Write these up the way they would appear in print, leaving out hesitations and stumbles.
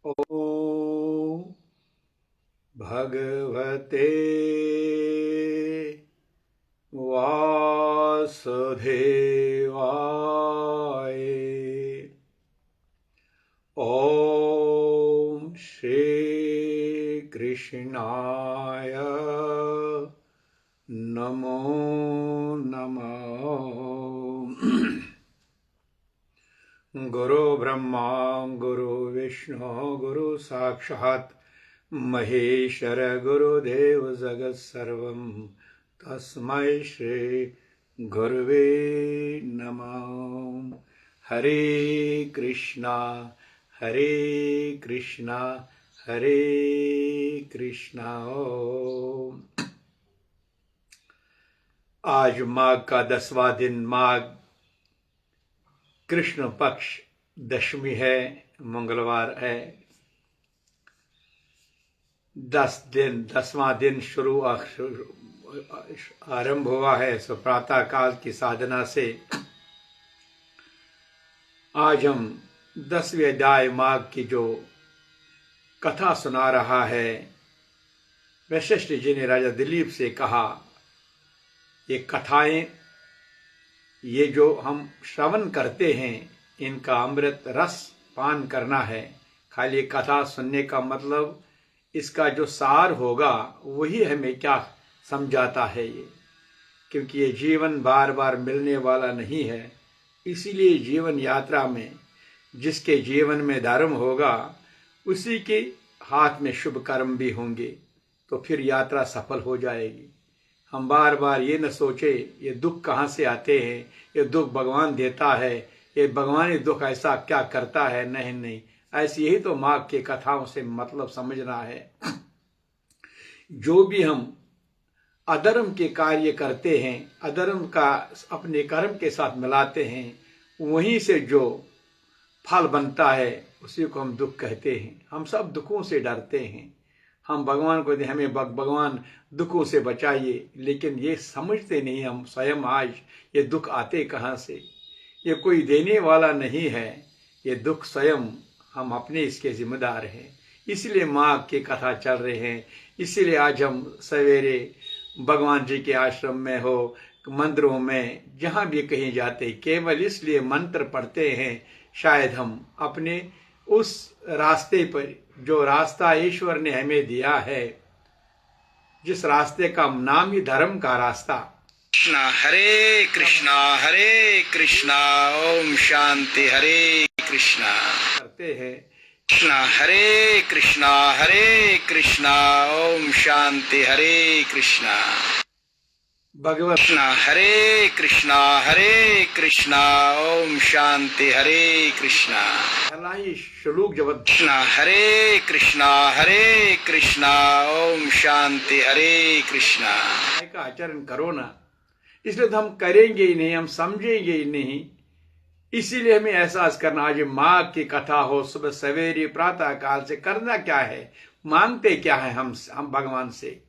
ॐ भगवते वासुदेवाय। ॐ श्री कृष्णाय नमो नमः। गुरु ब्रह्मा गुरु विष्णु गुरु साक्षात् महेश्वर गुरुदेव जगत सर्वं तस्मै श्री गुरुवे नमः। हरे कृष्णा हरे कृष्णा हरे कृष्णा। आज माघ का 10वां दिन, माघ कृष्ण पक्ष दशमी है, मंगलवार है। 10वां दिन आरंभ हुआ है। सो प्रातः काल की साधना से आज हम 10वें अध्याय माघ की जो कथा सुना रहा है, वशिष्ठ जी ने राजा दिलीप से कहा, ये कथाएं, ये जो हम श्रवण करते हैं, इनका अमृत रस पान करना है। खाली कथा सुनने का मतलब, इसका जो सार होगा वही हमें क्या समझाता है ये, क्योंकि ये जीवन बार बार मिलने वाला नहीं है। इसीलिए जीवन यात्रा में जिसके जीवन में धर्म होगा, उसी के हाथ में शुभ कर्म भी होंगे, तो फिर यात्रा सफल हो जाएगी। हम बार बार ये न सोचे ये दुख कहाँ से आते हैं, ये दुख भगवान देता है, ये भगवान ये दुख ऐसा क्या करता है। नहीं नहीं, ऐसी यही तो माघ के कथाओं से मतलब समझना है। जो भी हम अधर्म के कार्य करते हैं, अधर्म का अपने कर्म के साथ मिलाते हैं, वहीं से जो फल बनता है उसी को हम दुख कहते हैं। हम सब दुखों से डरते हैं। हम भगवान को हमें भगवान दुखों से बचाइए, लेकिन ये समझते नहीं हम स्वयं आज ये दुख आते कहाँ से। ये कोई देने वाला नहीं है, ये दुख स्वयं हम अपने इसके जिम्मेदार हैं। इसलिए माघ की कथा चल रहे हैं। इसीलिए आज हम सवेरे भगवान जी के आश्रम में हो, मंदिरों में, जहाँ भी कहीं जाते, केवल इसलिए मंत्र पढ़ते हैं, शायद हम अपने उस रास्ते पर, जो रास्ता ईश्वर ने हमें दिया है, जिस रास्ते का नाम ही धर्म का रास्ता। हरे कृष्णा ओम शांति। हरे कृष्णा करते हैं। हरे कृष्णा ओम शांति। हरे कृष्णा भगवत हरे कृष्णा ओम शांति। हरे कृष्णा पहला ही श्लोक जब हरे कृष्णा ओम शांति। हरे कृष्णा का आचरण करो ना, इसलिए तो हम करेंगे ही नहीं, हम समझेंगे ही नहीं। इसीलिए हमें एहसास करना, आज माघ की कथा हो, सुबह सवेरे प्रातः काल से करना क्या है, मांगते क्या है हम भगवान से।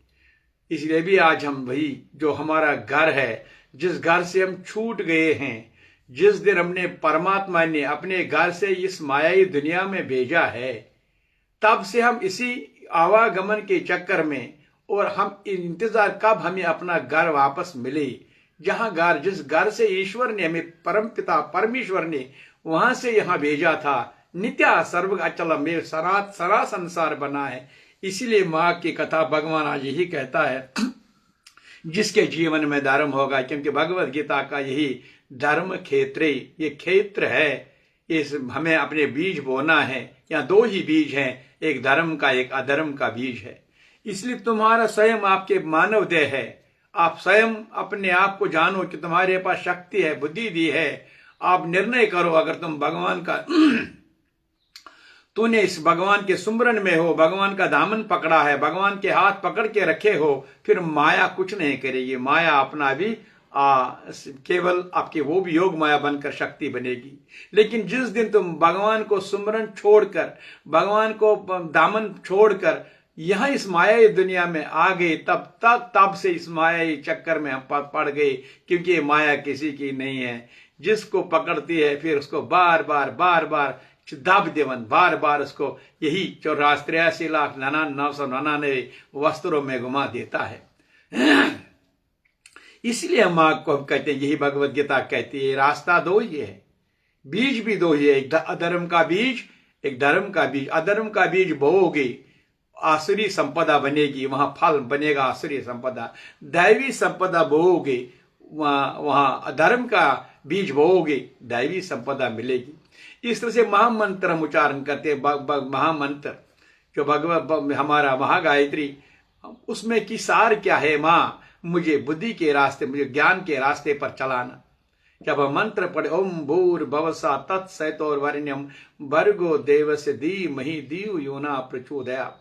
इसलिए भी आज हम वही जो हमारा घर है, जिस घर से हम छूट गए हैं, जिस दिन हमने परमात्मा ने अपने घर से इस मायाई दुनिया में भेजा है, तब से हम इसी आवागमन के चक्कर में, और हम इंतजार कब हमें अपना घर वापस मिले, जहां घर, जिस घर से ईश्वर ने हमें, परमपिता परमेश्वर ने वहां से यहां भेजा था। नित्या सर्व अचल में सारा संसार बना है। इसीलिए माघ की कथा भगवान आज यही कहता है, जिसके जीवन में धर्म होगा, क्योंकि भगवत गीता का यही धर्म क्षेत्र, ये क्षेत्र है। इस हमें अपने बीज बोना है। या दो ही बीज हैं, एक धर्म का, एक अधर्म का बीज है। इसलिए तुम्हारा स्वयं आपके मानव देह है। आप स्वयं अपने आप को जानो कि तुम्हारे पास शक्ति है, बुद्धि दी है। आप निर्णय करो, अगर तुम भगवान का तूने इस भगवान के सुमरन में हो, भगवान का दामन पकड़ा है, भगवान के हाथ पकड़ के रखे हो, फिर माया कुछ नहीं करेगी। माया अपना भी केवल आपके वो भी योग माया बनकर शक्ति बनेगी। लेकिन जिस दिन तुम भगवान को सुमरन छोड़कर, भगवान को दामन छोड़कर यहाँ इस मायाई दुनिया में आ गए, तब से इस मायाई चक्कर में हम पड़ गए, क्योंकि ये माया किसी की नहीं है। जिसको पकड़ती है फिर उसको बार बार दाब देवन, बार बार उसको यही 84,83,999 वस्त्रों में घुमा देता है। इसलिए माँ को हम कहते हैं, यही भगवत गीता कहती है, रास्ता दो ही है, बीज भी दो ही है, एक अधर्म का बीज, एक धर्म का बीज। अधर्म का बीज बोओगे आसुरी संपदा बनेगी, वहां फल बनेगा आसुरी संपदा। दैवी संपदा बोओगे, वहां अधर्म का बीज बोओगे, दैवी संपदा मिलेगी। इस तरह से महामंत्र हम उच्चारण करते हैं। महामंत्र जो भगवत हमारा महागायत्री, उसमें की सार क्या है? माँ मुझे बुद्धि के रास्ते, मुझे ज्ञान के रास्ते पर चलाना। जब हम मंत्र पढ़े, ओम भूर्भुवस्सुः तत्सवितुर्वरेण्यं भर्गो देवस्य धीमहि धियो यो न प्रचोदयात्।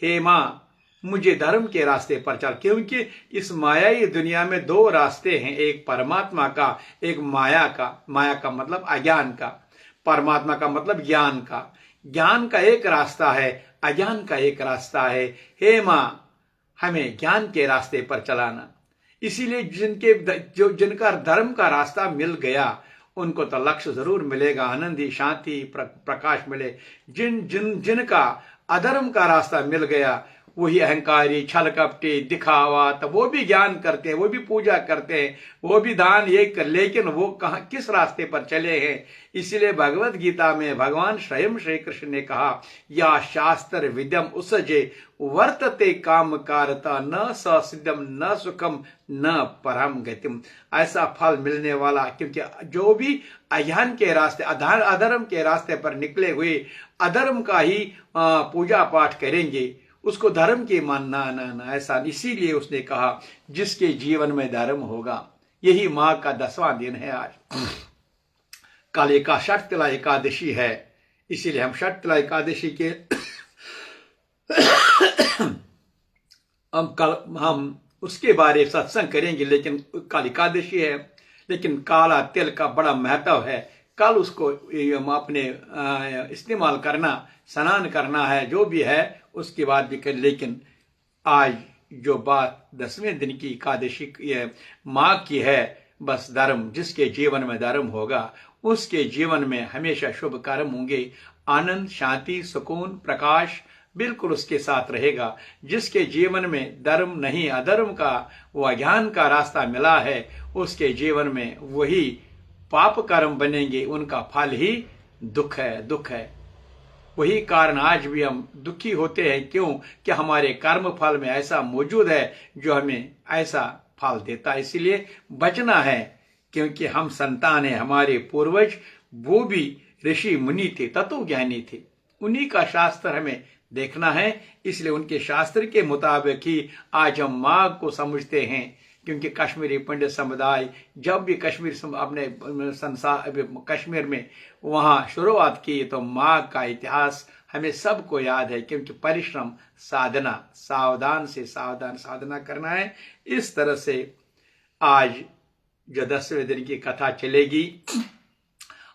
हे माँ मुझे धर्म के रास्ते पर चल, क्योंकि इस मायाई दुनिया में दो रास्ते हैं, एक परमात्मा का, एक माया का। माया का मतलब अज्ञान का, परमात्मा का मतलब ज्ञान का। ज्ञान का एक रास्ता है, अज्ञान का एक रास्ता है। हे माँ हमें ज्ञान के रास्ते पर चलाना। इसीलिए जिनका धर्म का रास्ता मिल गया उनको तो लक्ष्य जरूर मिलेगा, आनंदी शांति प्रकाश मिले। जिनका अधर्म का रास्ता मिल गया, वही अहंकारी, छल कपटी, दिखावा, तो वो भी ज्ञान करते हैं, वो भी पूजा करते हैं, वो भी दान ये कर, लेकिन वो कहाँ किस रास्ते पर चले हैं? इसलिए भगवत गीता में भगवान स्वयं श्री कृष्ण ने कहा, या शास्त्र विद्यम उसजे वर्तते काम कारता न स सिद्धम न सुखम न परम गतिम। ऐसा फल मिलने वाला, क्योंकि जो भी अज्ञान के रास्ते, अधर्म के रास्ते पर निकले हुए, अधर्म का ही पूजा पाठ करेंगे, उसको धर्म के मानना ना ऐसा। इसीलिए उसने कहा जिसके जीवन में धर्म होगा। यही माँ का 10वां दिन है आज। कल षटतिला एकादशी है, इसीलिए हम षटतिला एकादशी के हम उसके बारे में सत्संग करेंगे, लेकिन कल एकादशी है, लेकिन काला तिल का बड़ा महत्व है। कल उसको अपने इस्तेमाल करना, स्नान करना है, जो भी है उसके बाद भी कर। लेकिन आज जो बात 10वें दिन की एकादशी माँ की है, बस धर्म, जिसके जीवन में धर्म होगा उसके जीवन में हमेशा शुभ कर्म होंगे, आनंद, शांति, सुकून, प्रकाश बिल्कुल उसके साथ रहेगा। जिसके जीवन में धर्म नहीं, अधर्म का, वो अज्ञान का रास्ता मिला है, उसके जीवन में वही पाप कर्म बनेंगे, उनका फल ही दुख है, दुख है। वही कारण आज भी हम दुखी होते हैं। क्यों? कि हमारे कर्म फल में ऐसा मौजूद है जो हमें ऐसा फल देता है। इसीलिए बचना है, क्योंकि हम संतान हैं। हमारे पूर्वज वो भी ऋषि मुनि थे, तत्वज्ञानी थे, उन्हीं का शास्त्र हमें देखना है। इसलिए उनके शास्त्र के मुताबिक ही आज हम माँ को समझते हैं। क्योंकि कश्मीरी पंडित समुदाय जब भी अपने कश्मीर में वहाँ शुरुआत की, तो माँ का इतिहास हमें सबको याद है। क्योंकि परिश्रम, साधना, सावधान से सावधान साधना करना है। इस तरह से आज जो 10वें दिन की कथा चलेगी,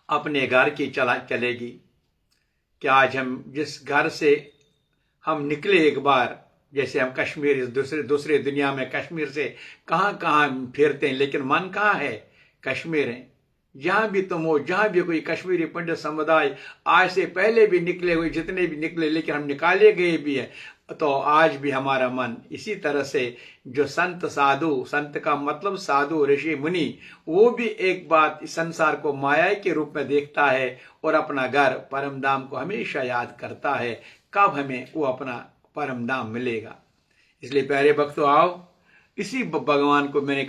अपने घर की चलेगी। कि आज हम जिस घर से हम निकले, एक बार जैसे हम कश्मीर, दूसरे दुनिया में कश्मीर से कहाँ फिरते हैं, लेकिन मन कहाँ है? कश्मीर है। जहां भी तुम हो, जहां भी कोई कश्मीरी पंडित समुदाय आज से पहले भी निकले हुए, जितने भी निकले, लेकिन हम निकाले गए भी है, तो आज भी हमारा मन इसी तरह से जो संत साधु, संत का मतलब साधु, ऋषि मुनि, वो भी एक बात इस संसार को माया के रूप में देखता है और अपना घर परम धाम को हमेशा याद करता है। कब हमें वो अपना परम धाम मिलेगा? इसलिए प्यारे भक्तों, आओ इसी भगवान को मैंने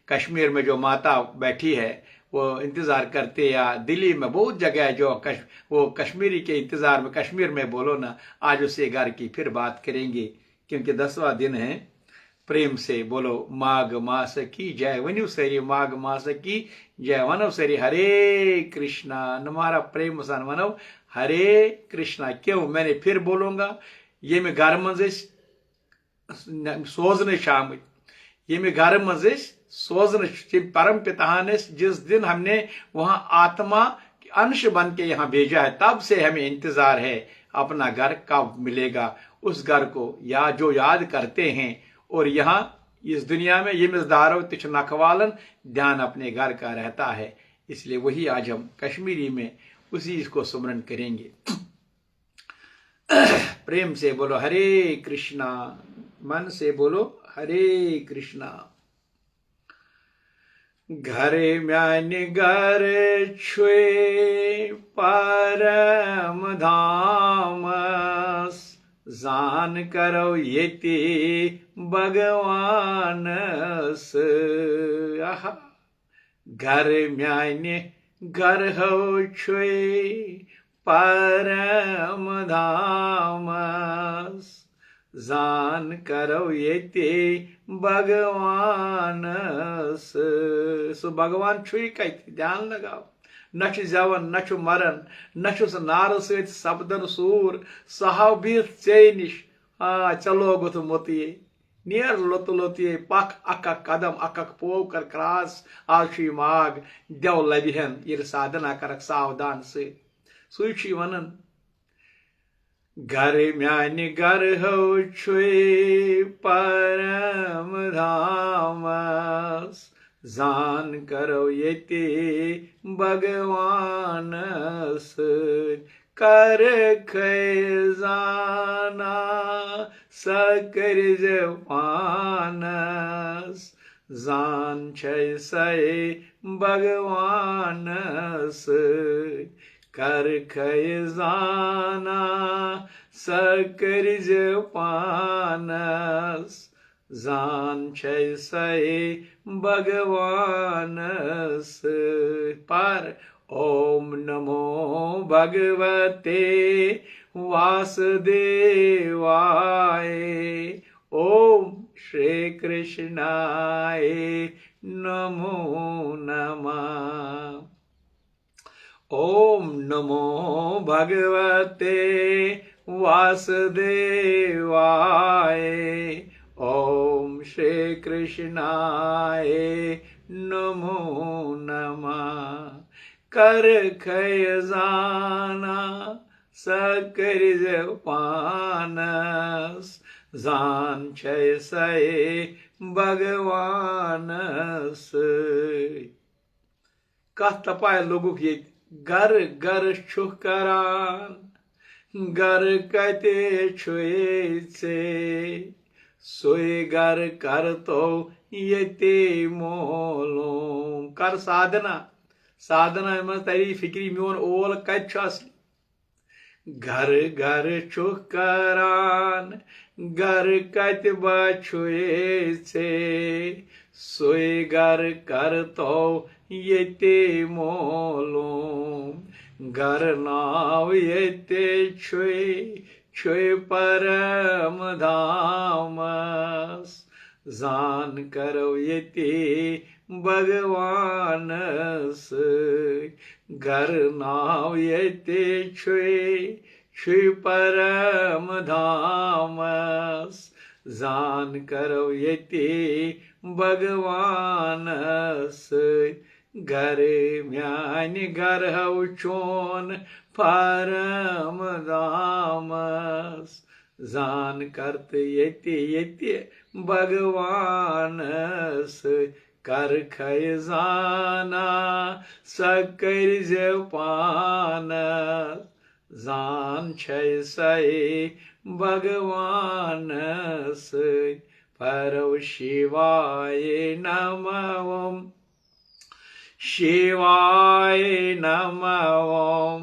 कश्मीर में जो माता बैठी है वो इंतजार करते, या दिल्ली में बहुत जगह है जो वो कश्मीरी के इंतजार में, कश्मीर में बोलो ना। आज उसे घर की फिर बात करेंगे, क्योंकि 10वां दिन है। प्रेम से बोलो माघ मास की जय, वनु सरी माघ मास की जय, वनव सरी हरे कृष्णा, हमारा प्रेम सन वनव हरे कृष्णा। क्यों? मैंने फिर बोलूंगा, ये मैं घर मजिश सोजन शाम, ये मैं घर मजिश सोजन परम पिता ने जिस दिन हमने वहां आत्मा अंश बन के यहाँ भेजा है, तब से हमें इंतजार है अपना घर कब मिलेगा। उस घर को जो याद करते हैं, और यहाँ इस दुनिया में ये मजदारो तिछ नखवालन, ध्यान अपने घर का रहता है। इसलिए वही आज हम कश्मीरी में उसी को सुमरन करेंगे। प्रेम से बोलो हरे कृष्णा, मन से बोलो हरे कृष्णा। घरे म्याने घर छुए परम धामस, जान करो येते भगवानस। आहा, घर म्याने घर हो छुए परम धामस, जान करो येते भगवानस। सो भगवान छुई कति, ध्यान लगाओ। न जवन न मरन, न नार सत सपदन सूर, सहाव बिथ चे निश। चलो गुत मोतिये नियर लोत लोतिये पख अक कदम अक पो कर क्रास। आज माग देव लबिहन ये साधना कर सावधान से। सुई वनन घर म्याने घर हो छुए परम धामस, जान करो येते भगवानस। कर खजाना सकर पानस, जान छै सै भगवानस। कर खजाना सकर पानस, जान छै सै भगवानस। पर ओम नमो भगवते वासुदेवाय, ओम श्री कृष्णाय नमो नमः। ओम नमो भगवते वासुदेवाय, ओम श्री कृष्णाय नमो नमः। कर खजाना सकर पानस, जान छै सै भगवानस। कथ तपाय लोगुक ये घर घर छुह करान, घर कते छुए से, सोए घर कर तो येते मोलो। कर साधना, साधना में तरी फिक्री मोन ओल कत असली। घर घर छुह करान, घर कत बछुए से, सोए घर कर तो येते मोलो। घर नाव येते छुए छुए परम धामस, जान करो येते भगवानस। घर नाव येते छुए छुए परम धामस, जान करो येते भगवानस। घर म्याने घर हौ चोन परम धामस, जान करत येते येते भगवानस। कर खजाना सकर पानस, जान छै सै भगवानस। परौ शिवाय नमः ओम, शिवाय नमः ओम,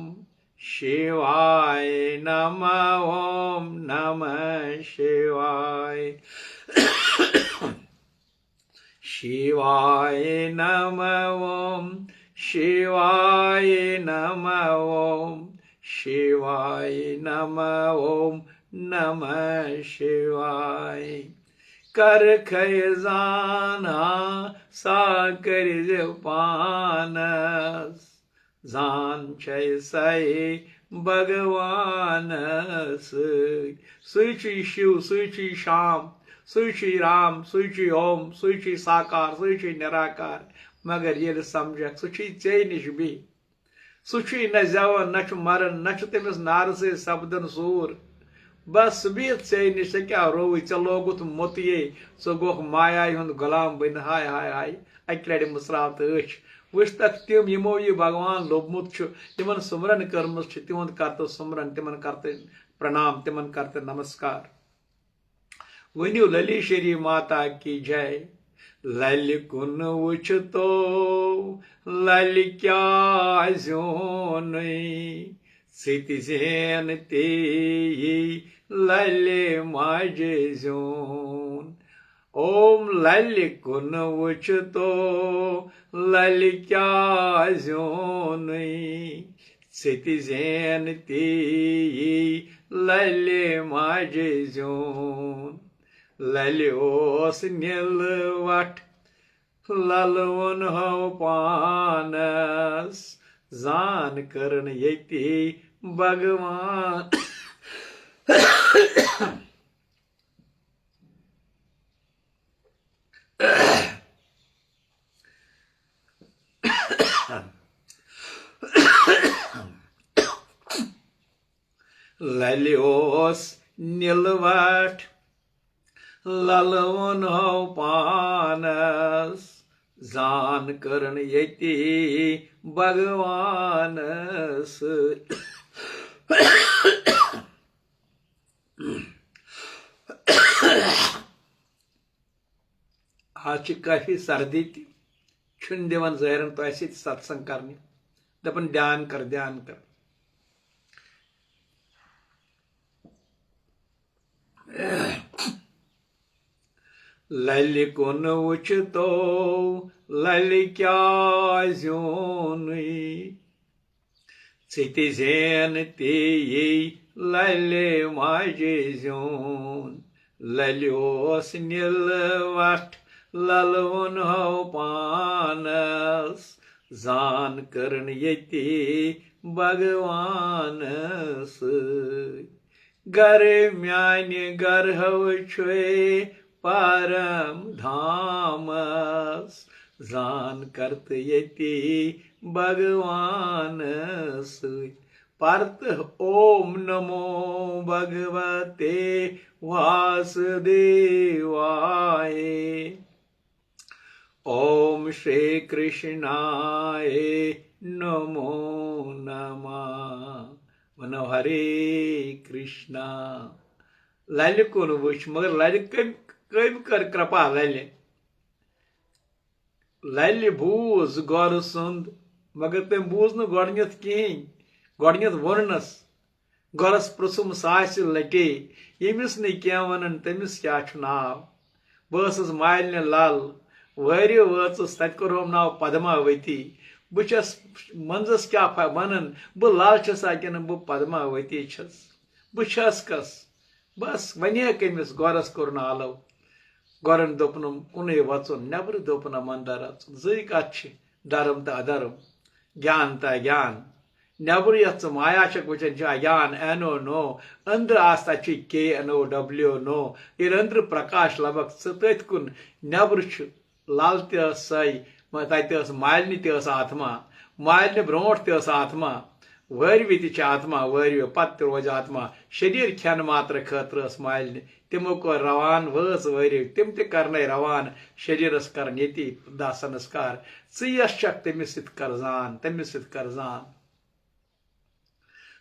शिवाय नमः ओम नमः शिवाय। शिवाय नमः ओम, शिवाय नमः ओम, शिवाय नमः ओम नमः शिवाय। कर खजाना साकर पानस, जान छै सै भगवानस। सुई शिव, सुई श्याम, सुई राम, सुई ओम, सुई साकार, सुई निराकार। मगर ये समझ सुई चे निश भी, सुई न जवन न मरन, न तमिस नार से सपदन सूर। बस बीत से निश क्या रोव ऐ लोगुत मोतिये, सो गोख माया हुंद गुलाम बन। हाय हाय हाय, अक लड़ मुस्राव तो वुच तक तिम यमो ये भगवान लोभमुत तिमन सुमरन कर्मस तिहद करत सुमरन तिमन करत प्रणाम तिमन करत नमस्कार। वनियो ललीश्वरी माता की जय। लल कुन वुच तो लल क्या ज्योन सितिजेन ते लल माजे ज्योन। ओम लल कुन वुच तो लल क्या ज्योन सितिजेन ते लल माजे ज्योन। ललियोस नीलवट ललवन हो पानस जान करन येति भगवान। ललियोस नीलवट ललवन हो पानस जान करन येति भगवानस। आज काफी सर्दी छुन दिवन जहरन तो ऐसे सत्संग करने दपन ध्यान कर ध्यान कर। लल कुन वुच तो लल क्या ज्योन सितिजेन ते लल माजे ज्योन। ललियोस नीलवट ललवन हो पानस जान करन येति भगवानस। गर म्यान्य गर्हव छुए परम धामस जान करत येति भगवानस। परत ओम नमो भगवते वासुदेवाय। ओम श्री कृष्णाय नमो नमः। मनो हरे कृष्णा। लल कुन वुच मगर लल कम कर कृपा लल बूज गौर सुंद मगर तम बूज न गोडनियत कहें गोडनियत वोनस गौरस प्रसुम सास लटे यमिस न क्या वन तमिस क्या नाव। बस मालिन लाल वरियो वस तत कोरम नाव पद्मावती। बस मंजस क्या वन बह लाल छसा कि बह पद्मावती छस बस कस। बस वन कमिस गौरस कोर आलो गौरन दोपनम कुन वचुन नबर दोपनम अंदर अचुन जई कथ डरम तो अधरम ज्ञान तो ज्ञान नबर यथ माया वचन ज्ञान एनो नो अंदर आस्ता KNO नो ये अंदर प्रकाश लबक तथ कुन नबर लाल तई तत मालिनी आत्मा मालिनी ब्रोट आत्मा वरवी ति आत्मा वरवी पत रोज आत्मा शरीर खेन मात्र खतर मालिनी तिमो को रवान वस वरवी तिम तन रवान शरीरस कर ये दा संस्कार यश तमिस करजान तमिस करजान।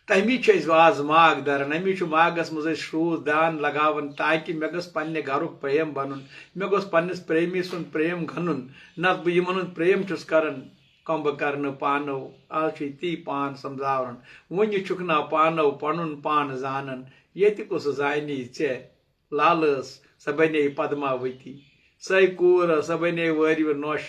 तमी आज माग दरन अमी मागस मज शूज दान लगावन ताकि मे गस पन्ने घरुक प्रेम बनन मे गोस पन्निस प्रेमी सुन प्रेम घनुन नत बह यमन प्रेम छुस करन कम कर पानो आज ती पान समझावन वन छुक ना पानो पनुन पान जानन ये कुस जानी चे लालस स बने पद्मावती सै कूर स बने वरव नोश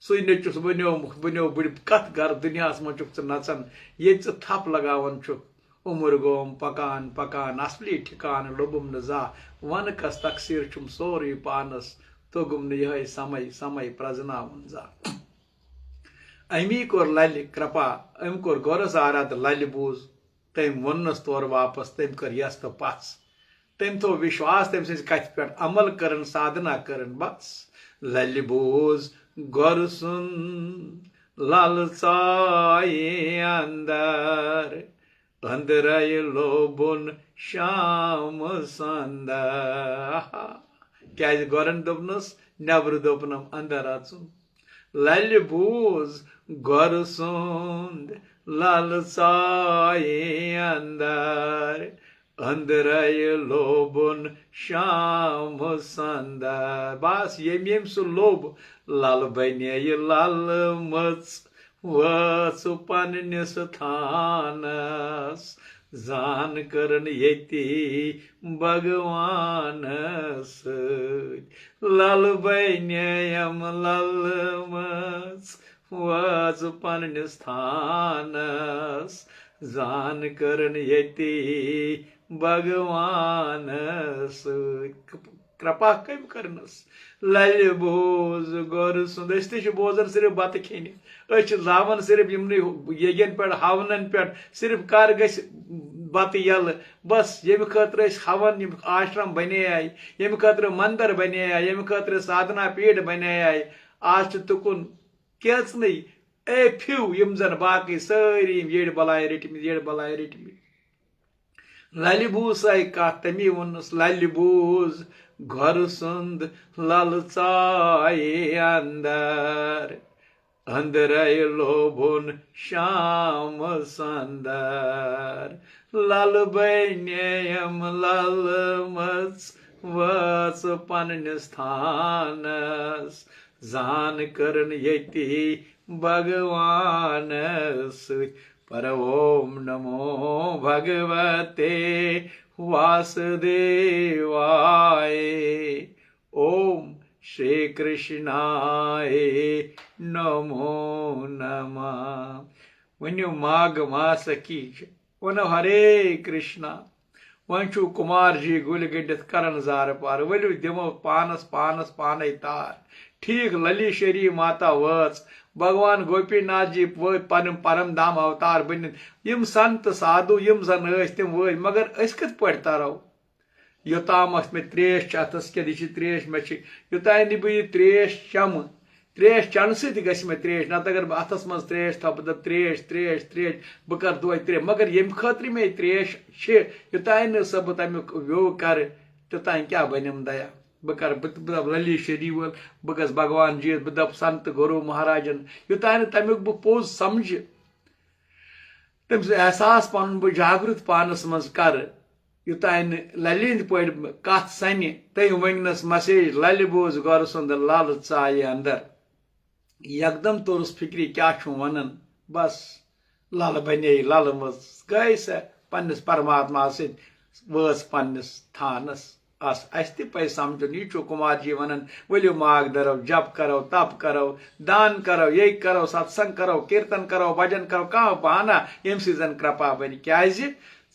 सुई नचुस बनो बुड़ कत गर दुनिया मह चुक नचन ये थप लगावन छुक उम्र गोम पकान पकान असली ठिकान लोबुम न जा वन कस तकसीर छुम सोरी पानस तोगुम न यह समय समय प्रजनावन जा। अमी कोर लल कृपा अम कोर गौरस आराध लल बूज तम वोनस तौर वापस तम कर यस तो पस तम थो विश्वास तम सज कथ पे अमल करन साधना करन बस लल बूज गौर सुन लालसाए अंदर अंदर लोबुन शाम संदर क्या गौरन दोपनस नबर दोपनम अंदर अचुन लल बूज गर सुंद लालसाए अंदर अंदर लोबन शाम संदर बस यम सु लोब लल बने लल मच वच पन्निस थानस जान करन येति भगवान लल बनेयम लल मच वच पन्निस थानस जान करन येति भगवान कृपा कम करनस लल बोज गोर सुंद बोजन सिर्फ बत खेन लावन सिर्फ यन पे हवनन पे सिर्फ कर गस बत यल बस यम खतर हवन आश्रम बने यम खतर मंदिर बने यम खतर साधना पीठ बने आज तुकुन कैच नहीं ए फ्यू यम जन बाकी सारी येड़ बलाय रटम लल बूस आई कत तमी वोनस लल बूज घर सुंद ललचाए अंदर अंदर लोभुन शाम संदर लल बनेयम लल मच वच पन्निस थानस जान करन येति भगवान पर ओम नमो भगवते वासुदेवाय ओम श्री कृष्णाय नमो नमः वनु माघ मास की वन हरे कृष्णा वन कुमार जी गुल गड्डित करन जार पार वलु दिमो पानस पानस पाने तार ठीक लली शरी माता वच भगवान गोपीनाथ जी वो परम धाम अवतार बन यम संत साधु यम जन तम वो मगर कत पे तरो योताम मे त्रेश अतस क्या त्रेश मे योतान बह त्रेश चम त्रेश चन सत मे त्रेश नत अगर अतस मज त्रेश थो बह त्रेश त्रेश त्रेश बह कर दो त्रेश मगर यम खतर मे त्रेश योतान सह बह तमिक व्यो कर तोतान क्या बनम दया बह कर बह लली शरी वल बह गस भगवान जी बह दप संत गुरु महाराजन योतान तमिक बह पोज समझ तम एहसास पन बह जागृत पानस मज कर योतान ललिंद पे कथ सन तम वनस मैसेज लल बोज गर सुंद लाल चाय अंदर यकदम तोरस फिक्री क्या वन बस लल बने लल मज गई स पन्निस परमात्मा सत वच पन्निस थानस अस पे समझन यह कुमार जी वन वलियो माग दरो जप करो तप करो दान करो ये करो सत्संग करो कीर्तन करो भजन करो कह बहाना यम सीजन कृपा बन क्या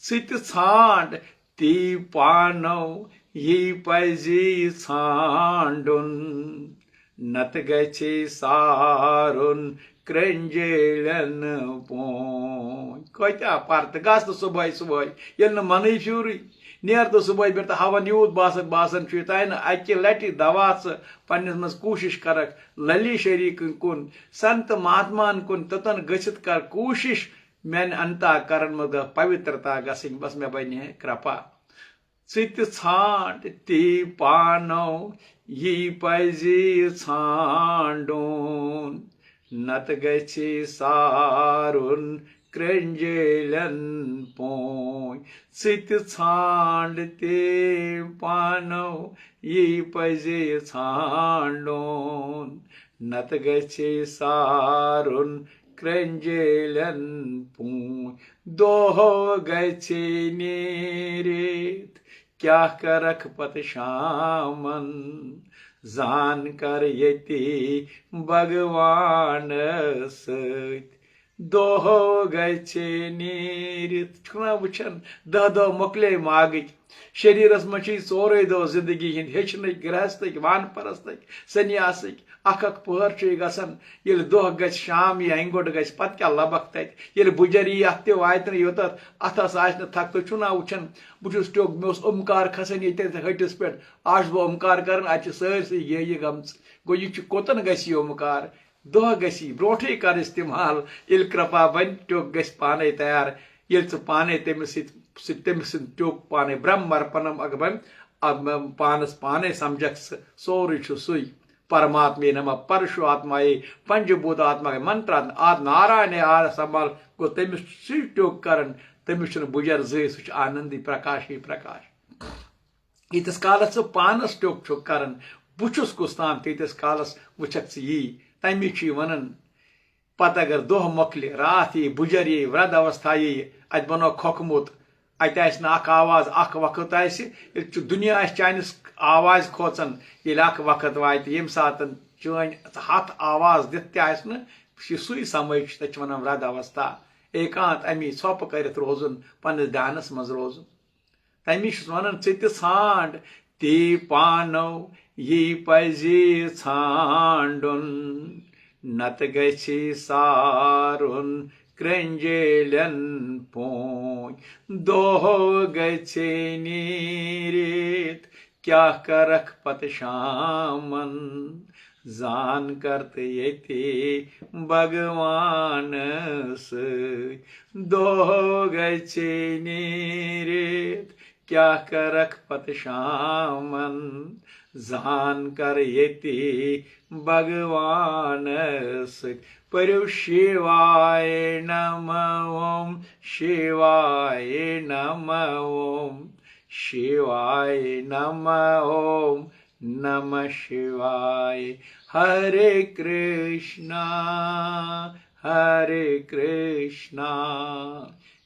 छांड ती पानो ये पजी छांडुन नत गछे सारुन क्रंजेलन पोत्या परत गस तो सुबह सुबह ये मन फ्यूरी नेर तो सुबह बेर हवन यूत बासन बासन तान अकि लटि दवा पन्निस मज कोशिश करक लली शरीक कुन संत महात्मान कुन ततन गसित कर कोशिश मैन अंता करन मग पवित्रता गसिन बस मे बने कृपा सित छांड ती पानो ये पजी छांडून नत गछे सारुन क्रंजेलन पोय सित छांड ते पानो ये पजे छांडून नत गछे सारुन क्रंजेलन पोय दोह गछे नेरेत क्या करक पत शामन जान कर येति भगवान सत दोह गछे नीरित छुना वुचन दह दह मोकले माग शरीरस मची सोरे दो जिंदगी हिंद हेचन गृहस्थ वानप्रस्थ सन्यासिक अख पहर गसन ये दोह गछ शाम या इंगोट गछ पत क्या लबक तत ये बुजरी अत वात योत अथस आन थक तो छुना वुचन बुस टोक मे ओमकार खसन ये हटिस पे आज बह ओमकार कर सरस ये गम गो यह कोतन गि ओमकार दोह गसी ब्रोठे कर इस्तेमाल ये कृपा बन टोक गस पाने तैयार ये पाने तमिस टोक पाने ब्रह्म अर्पणम अग बन पानस पाने समझक सोरे सुई परमात्मे नमः परशुआत्माये पंचभूत आत्मा मंत्र आद नारायण आद संभाल गो तमिस टोक कर तमिस बुजर सह आनंदी प्रकाश ही प्रकाश यीतिस कालस पानस टोक छुक कर बुछुस कुस ताम तीतिस कालस वुचक यी तमी वन पत अगर दोह मोकल रात यी बुजर यी वृद्ध अवस्था यी अत बनो खोखमुत अत आवाज अख वक्त दुनिया चानिस आवाज खोचन ये वक्त वात यम सात चन हथ आवाज दित सुई समझ तक वन वृद्ध अवस्था एकांत अमी ोप कर रोजुन पन्नस ध्यानस मज रोजुन तमी वन चे ांड ती पानो यी पजी ांडुन नत गछि सारुन क्रंजेलन पोय दोह गछे नीरित क्या करख पत शामन जान करते येते भगवान दोह गछे नीरित क्या करख पत शामन जान कर येते भगवान परु शिवाय नमः ओम शिवाय नमः ओम शिवाय नमः ओम नमः शिवाय हरे कृष्णा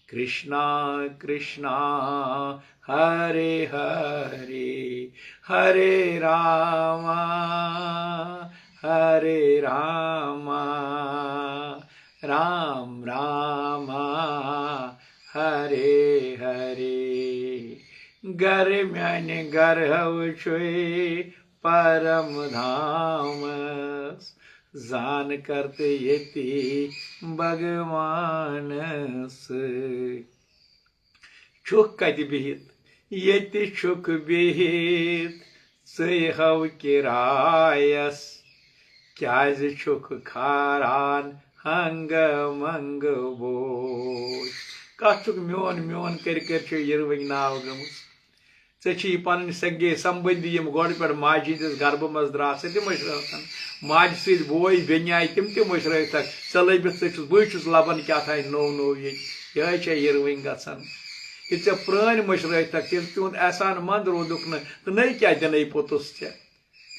कृष्णा कृष्णा हरे हरे हरे रामा राम राम हरे हरे घर म्यान घर हवशे परम धाम जान करते येती भगवान छुक कत बिहित येति छुक बिहित चे हव किरायस क्याज छुक खारान हंग मंग बोश कथुक म्योन म्योन कर यरवंग नाव गमस चे पन सगे संबंधी यम गोड़ पे माजी दिस गर्भ मज द्रा सह माज सि बोई बेन्याय तिम तक चलबित बहुत लबन क्या नो नो ये यरवंग गसान ये ऐ प्रान मशरक तुंद एहसान मंद रोदुक तो नई क्या दिन पोतुस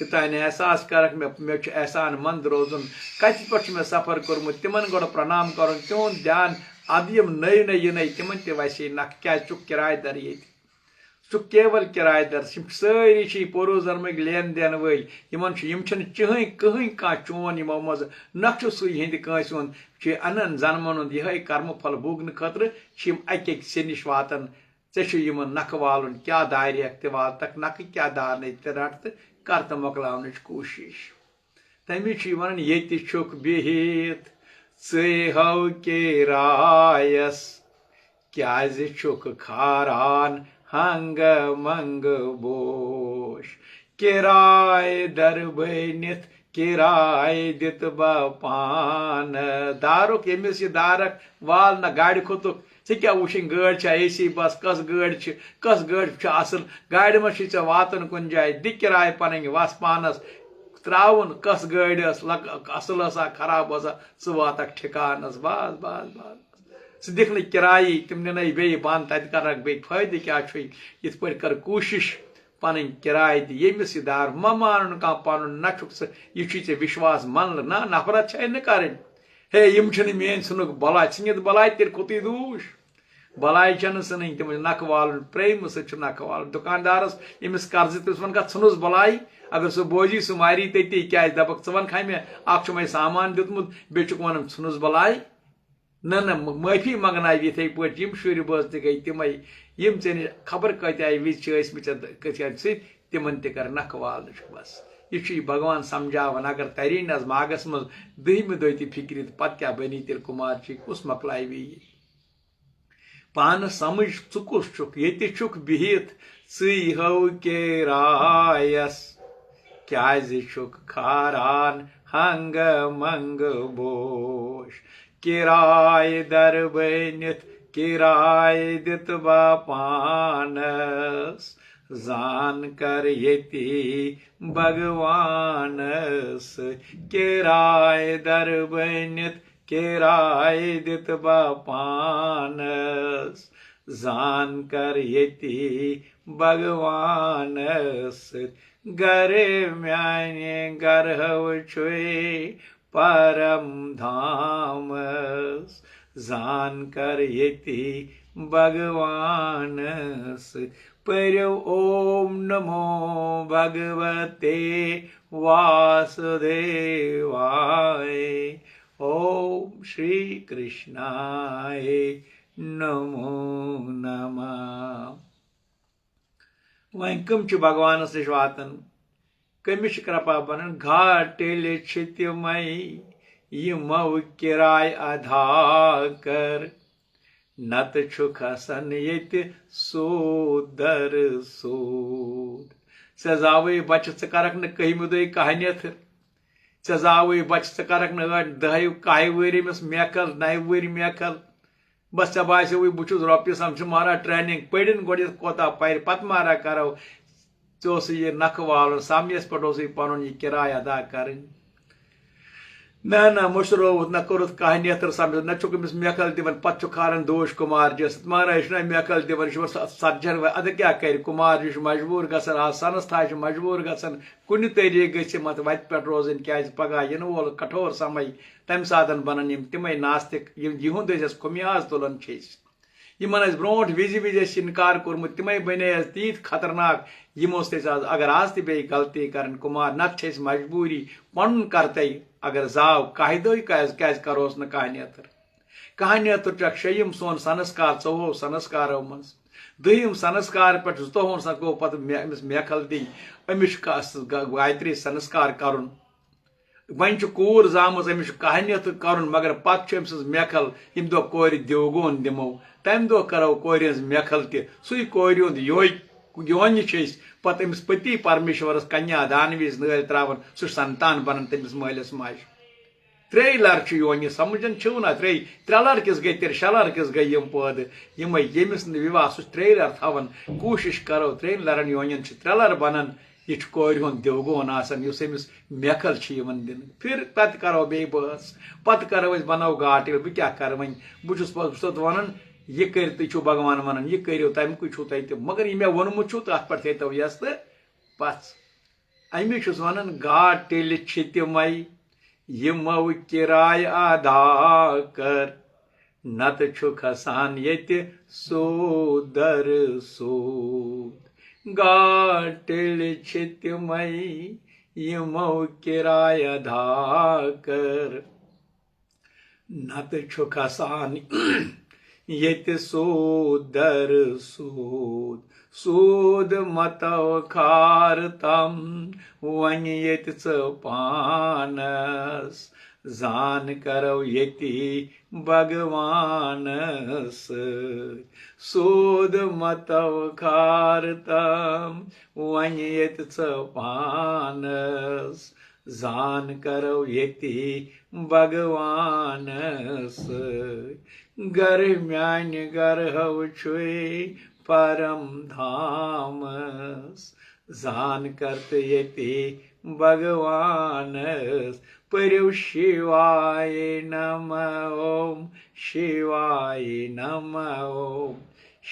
तान एहसास करक मे एहसान मंद रोजुन कत पे मे सफर कोर्मुत तिमन गो प्रणाम कर तुंद ध्यान अद यम नई नई नई तिमन तसे नख क्या चुक किराय दर ये चुक केवल किराय दर सारी पोरोजर्मिक लेन देन वल चहन कहीं कह चोन यमो मज नक्श सुई हंद कंस अनन जन्मन हूं यह कर्म फल भोगन खतर अक से नश वातन ऐ नख वाल क्या दारियक त तक नख क्या दारन रट तो कर तो मोकलावन कोशिश तमी वन ये छुक बिहित चे हव किरायस क्याज छुक खारान हंग मंग बोश किराय दर बनित किराय दित बान दारुक यमिस यह दारक वाल न गाड़ खोतुक क्या वुशिन गाड़ एसी बस कस गाड़ असल गाड़ मे े वातन कुन जाए दि किराय पन वस पानस त्रावन कस गाड़ असल खराब स वातक ठिकानस बस बस बस सह दिख किराई तम दिन बे बंद तत करक बे फायदे क्या इत पे कर कोशिश पन किराय दी यमिस दार मा मान कह पन नछुक यह विश्वास मन ना नफरत न कर हे यम मेन सुनुक बलाय सन बलाय तेल खुद दूश बलाय चन सन तम नख वाल प्रेम सह नख वाल दुकानदारस यमिस कर्ज तस वन नुस बलाय अगर सह बोजी सह मारी तती क्या दपक वन खा मे मे सामान दितमुत बे वन नुस बलाय न माफी मंगनाय इथे पे शुर बज गई तम यम ऐ खबर कत आय विज तिमन कर नख वाल बस यह भगवान समझावन अगर तरी न मागस मज दहमि दह फिक्र पत क्या बनी तेल कुमार कुस मकलाय पान समझ कुस छुक ये छुक बिहित चे हव किरायस क्याज छुक खारान हंग मंग बोश किराय दर बनित किराय दित बापानस जान कर येती भगवानस केराय दर बनित केराय दित बापानस जान कर येती भगवानस गरे म्याने गर्हव छुए परम धामस जान कर येती भगवानस पर्यो ओम नमो भगवते वासुदेवाय ओम श्री कृष्णाय नमो नमः। वहीं कम भगवान से वातन कमिश कृपा बनन घाटेल छितमय यमव किराय अधा कर नत छु खसन येत सोदर सोद सजावे बच करक न कहिम दो कहानियत सजावे बच करक न दह काह वरी मस मेकल 9 वरी मेकल बस चे बासे वही बुछुस रोपिस हम मारा ट्रेनिंग पड़न गोड़ कोता पर पत मारा करो चोस ये नख वाल सामियस पे पन यह किराय अदा कर ना मुशरो न कोरुत कहानियतर समझ न चुकमिस मेकल दिवन पत खारन दोष कुमार जस मारा ना मेकल दिवन सज्जन अद क्या कर कुमार मजबूर गसन आज संस्था मजबूर गसन कुन तरीके गि मत वत पे रोजन क्या पगह इन वोल कठोर समय तम साधन बनन तमें नास्तिक यहुंद खुमियाज तुलन यमन ब्रोट विज इनकार कोर्मुत तमें बने तीत खतरनाक यमो अगर आज ते गलती कर कुमार नत मजबूरी पन करते अगर जाव कह दो क्या करोस न कहानियतर शयम सोन संस्कार 4 संस्कारों मज दम संस्कार पे 2 गो पे मेखल दी अमिश गायत्री संस्कार कर वन कूर जामज अमिश कहानियत कर मगर पे मेखल यम दो कोर दिवगोन दिमो तम दो करो कोर मेखल ती कोर योन पे अमिस पति परमेश्वरस कन्या दानवीज नल त्रावन सह संतान बनन तमिस मालिस माज 3 लर योन समझन छो ना 3 लर किस गई 6 लर किस गई यम पद यम यमिस विवाह सह 3 लर थवन कोशिश करो 3 लरन योन 3 लर बनन यह कोर दिवगोन आमिस मेखल दिन फिर पत करो बे बहस पत करो बनो गाटिल बह क्या कर वन बहुत वन यह कर तुम भगवान वन यह करो तमुक तुम मगर यह मे वोनमुत तथ पे थो यस तो पच अमिक वन गाटिल छितमय यमो किराय अदा कर नत छु खसान येत सोदर सोद गाटिल छितमय यमो किराय अदा कर नत छु खसान येत सोदर सोद सूद मतव खार तम वन येत पानस जान करो येती भगवानस सूद मतव खार तम वन येत पानस जान करो येती भगवानस गर म्यान गर हव छुए परम धामस जान करत येती भगवानस पर्यो शिवाय नम ओम शिवाय नम ओम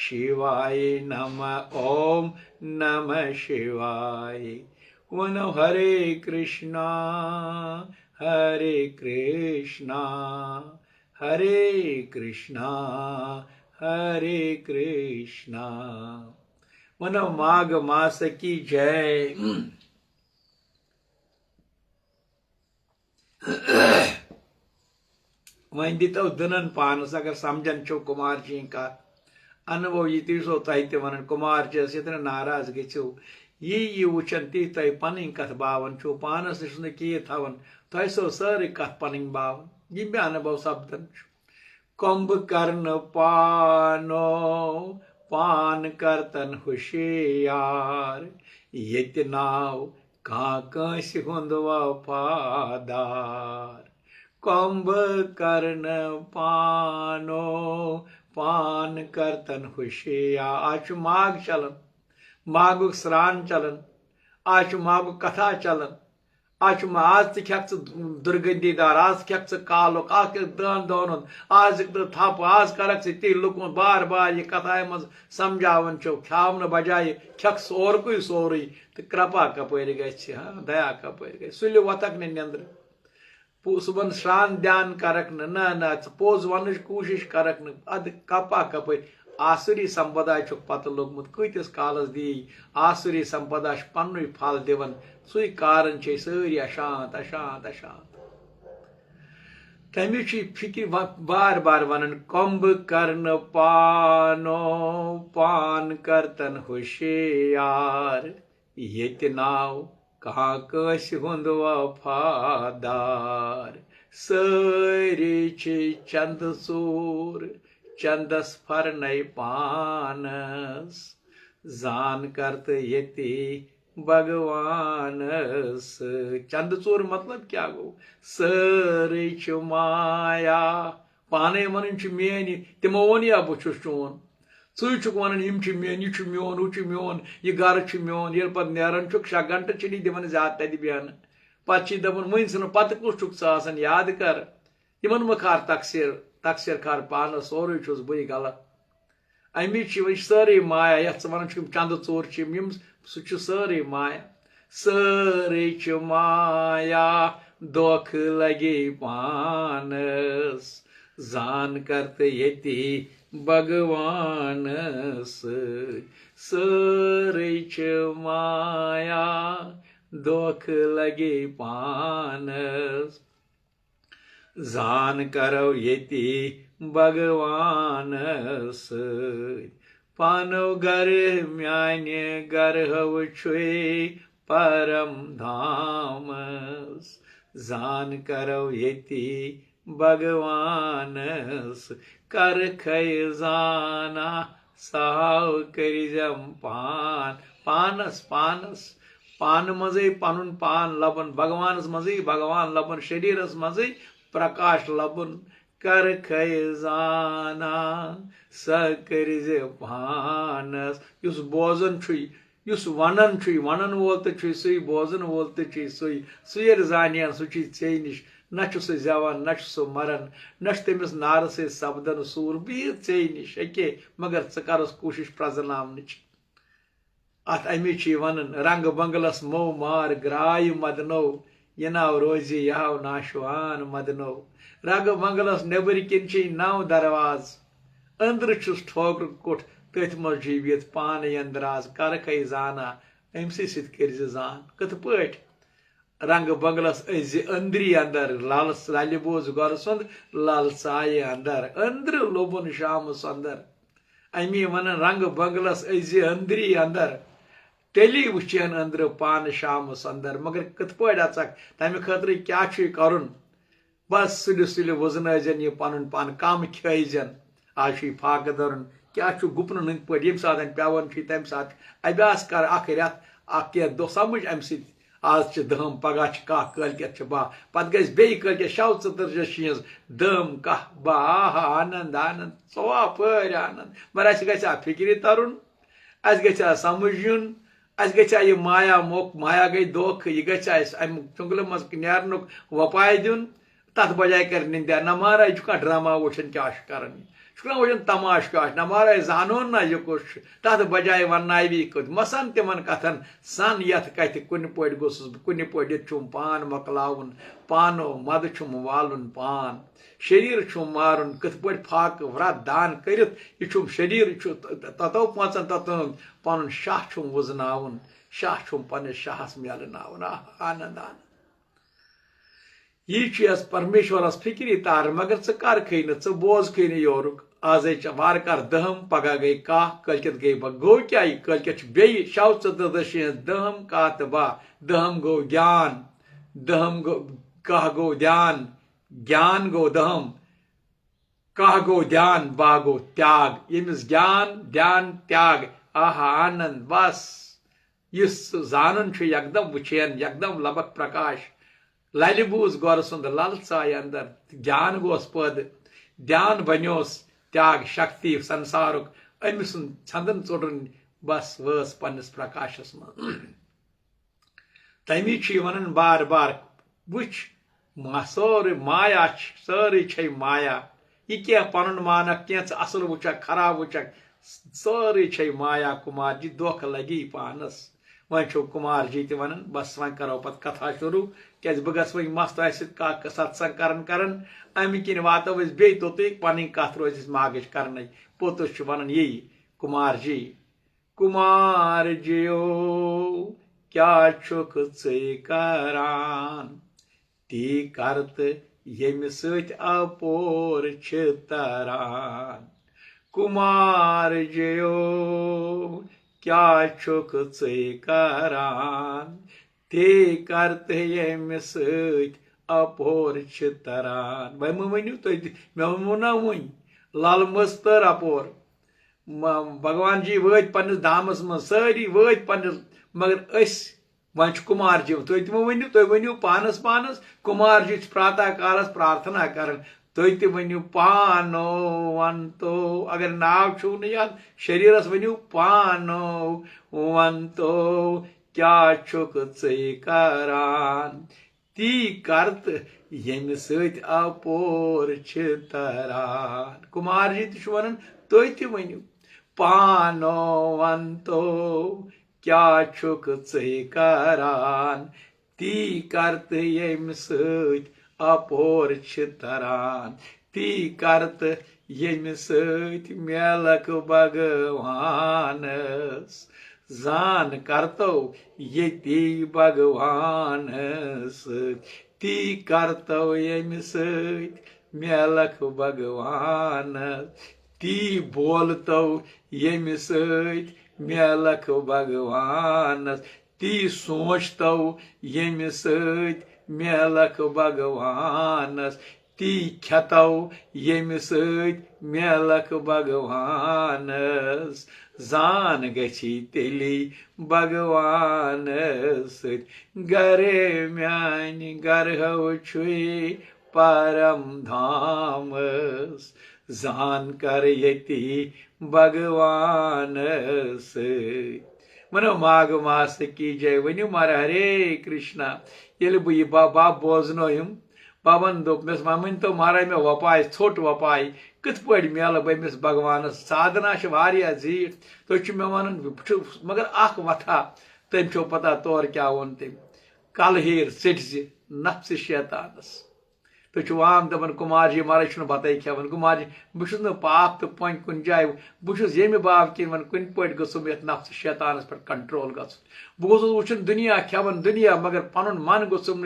शिवाय नम ओम नमः शिवाय वनो हरे कृष्णा हरे कृष्णा हरे कृष्णा हरे कृष्णा वनो माघ मास की जय। वन दितो दुनन पानस अगर समझन छो कुमार जी का अनुभव ये तीसो तह वन कुमार जी इतना नाराज गो यी वुचन ती तह पन कथ बावन छो पानस न की थवन तह सो सारी कथ पन बावन यह मे अनुभव सपदन कुंभ कर्ण पानो पान करतन हुशियार ये नाव कांस हुंद वफादार कुंभ कर्ण पानो पान करतन हुशियार आज माघ चलन मागुक स्नान चलन आज मागुक कथा चलन आज आज खेक दुर्गंधीदार आज खेक कालुक आज दन दन आज थप आज करक ती लुकन बार बार यह कथा मज समझावन छो खावन बजाय खेक सोरकुई सोरी तो कृपा कपर दया कपर ग सुल वतक नंद्र सुबह श्रान ध्यान करक न पोज वन कोशिश करक न अद कपा कपर आसुरी संपदा पत लोगमुत कतिस कालस दी आसुरी संपदा पन्न फल दिवन सुई कारण सारी अशांत अशांत अशांत तमिच फिक्र बार बार वन कम्ब करन पानो पान करतन होशियार ये नाव कहाँ कस हुंद वफादार सारी चंद सूर चंदस फरनय पानस जान करत यति भगवानस चंद चोर मतलब क्या गो सारी माया पाने वन मेन तमो वन या बहुत चोन ुक वन मेन यह मोन वह मोन यह गर मोन ये पे नान 6 घंटे दिवन ज्यादा तत बेहन पे दपान वन सन पत कुछ याद कर इन मखार तकसीर खार पान सोरे बी गलत अमिच सारी माया ये वन चंद चोर सह सारी माया सारी माया दोख लगे पानस जान करते यति भगवानस सारी माया दोख लगे पानस जान करो यति भगवानस पानो गर म्यान्य गर हव छुए परम धामस जान करो यति भगवानस कर खय जाना साव करिजम पान पानस पानस पान मजे पनुन पान लबन भगवानस मजे भगवान लबन शरीरस मजे प्रकाश लबन कर खय जाना स करिज पानस युस बोजन युस वनन वनन वोल तो सही बोजन वोल तो सही सह जानियान सह ऐ निश न सह जवान न सह मरन न तमिस नार से सपदन सूर बीत ऐ निश अके मगर च कोशिश प्रजनावन अत अमिच वन रंग बंगलस मो मार ग्राय मदनो यह नाव रोजी यह नाशवान मदनो रंग बंगलस नेबर किन 9 दरवाज अंदर ठोकर कुट तथ मज जीवित पान अंदराज कर खै जाना अमसी सत जान कत पट रंग बंगलस अज अंदरी अंदर लाल लाल बोज गर सुंद लाल साय अंदर अंदर लोबन शाम अंदर अमी वन रंग बंगलस अज अंदरी अंदर टेली वुचन अंदर पान शाम अंदर मगर कत पट अचक तमें खतर क्या कर बस सुल सुल वजन यह पन पान कम खन आज फाक दरन क्या गुपन हंद पे ये सात पेवन तम सात अभ्यास कर रेत दो समझ अम आज दम पगह कह कलत बाह पे बे कलत शव 70 शीज दम कह बाह आनंद आनंद सवा पर आनंद मगर अ फिक्र तरन अ समझ यून यह माया मोक माया गई दोख यह गम चुंगल मज नेरनुक वपाय दिन तथ बजाय कर निंदा न महाराज कह ड्रामा वुचन क्या कर वुचन तमाश क्या न महाराज जानोन ना यह कुछ तथ बजाय वनावी कत मसन तिमन कथन सन यथ कत कुन पट गोस कुन पट छुम पान मकलावन पानो मद छुम वालुन पान शरीर छुम मारुन कत पट फाक व्रत दान करित यह छुम शरीर ततो पांचन तत पन शाह छुम वजनावन शाह छुम पन शाहस मेलनावन आनंद आनंद यह परमेश्वरस फिक्री तार मगर कर खी न बोज खी न योरुक आज वार कर दहम पगह गई कह कलकत गई बह गो क्या कलकत बे शव 14 दहम कह तो बाह दहम गो ज्ञान दहम गो कह गो ध्यान ज्ञान गो दहम कह गो ध्यान बाह गो त्याग यमिस ज्ञान ध्यान त्याग आहा आनंद बस इस जानन यकदम वुचन यकदम लबक प्रकाश ललबूज गौर सुंद लल साय अंदर ज्ञान गोस पद ध्यान बनियोस त्याग शक्ति संसारुक अमि सुन छंदन चोटन बस वस पन्नस प्रकाशस मन तमी वन बार बार वुच सारे माया सारे माया यह क्या पन मानक क्या असल वुचक खराब वुचक सारे माया कुमार जी धोख लगी पानस वन कुमार जी वन बस वन करो पत कथा शुरू क्या बह गस वही मस्त सत्संग कर अमि किन वातो बे तोत पन कथ रोज मागिश कर पोतुस वन यही कुमार जियो क्या छुक करान ती करत यम सत अपोर तरान कुमार जियो क्या छुक करान ते करत यम सत अपोर तरान वह वनु मे वो ना वन लल मस्तर अपोर भगवान जी वत पन्नस धामस मज सारी वत पन्नस मगर वन कुमार जी तुम वनु पानस पानस कुमार जी प्रातः कालस प्रार्थना कर तुम वनु पानो वन तो अगर नाव छू न याद शरीरस वनु पानो वन तो क्या छुक करान ती करत यम सत अपोर तरान कुमार जी वन तुम वनु पानो वन तो क्या छुक करान ती करत यम सत अपोर तरान ती करत यम सत मेलक भगवानस जान करतो ये भगवानस ती करतो यम सत मेलक भगवानस ती बोलतो यम सत मेलक भगवानस ती सोचतो यम सत मेलक भगवानस ती खेतो यम सत मेलक भगवानस जान गछि तेली भगवान गरे म्यान गरहौ छुई परम धामस जान कर यति भगवान मनो माघ मास की जय वनु मारा हरे कृष्णा ये बह बाबा बोजनोयम बाबन दोप मेस वन तो मारा मे वपाय छोट वपाय कथ पे मेल बमिस भगवान साधना जीठ तुम मे वन मगर अख वथा तम छो पता तौर क्या वोन तम कल हीर सिटज नफ्स शैतानस तो आम दपान कुमार जी मारा छुन बते खेवन कुमार जी बहुत पाप तो पॉइंट कुन जाए बहुत ये बाब कि वन कुन पे गसुम ये नफ्स शैतानस पे कंट्रोल गस बह वुचन दुनिया खेवन दुनिया मगर पन मन गसुम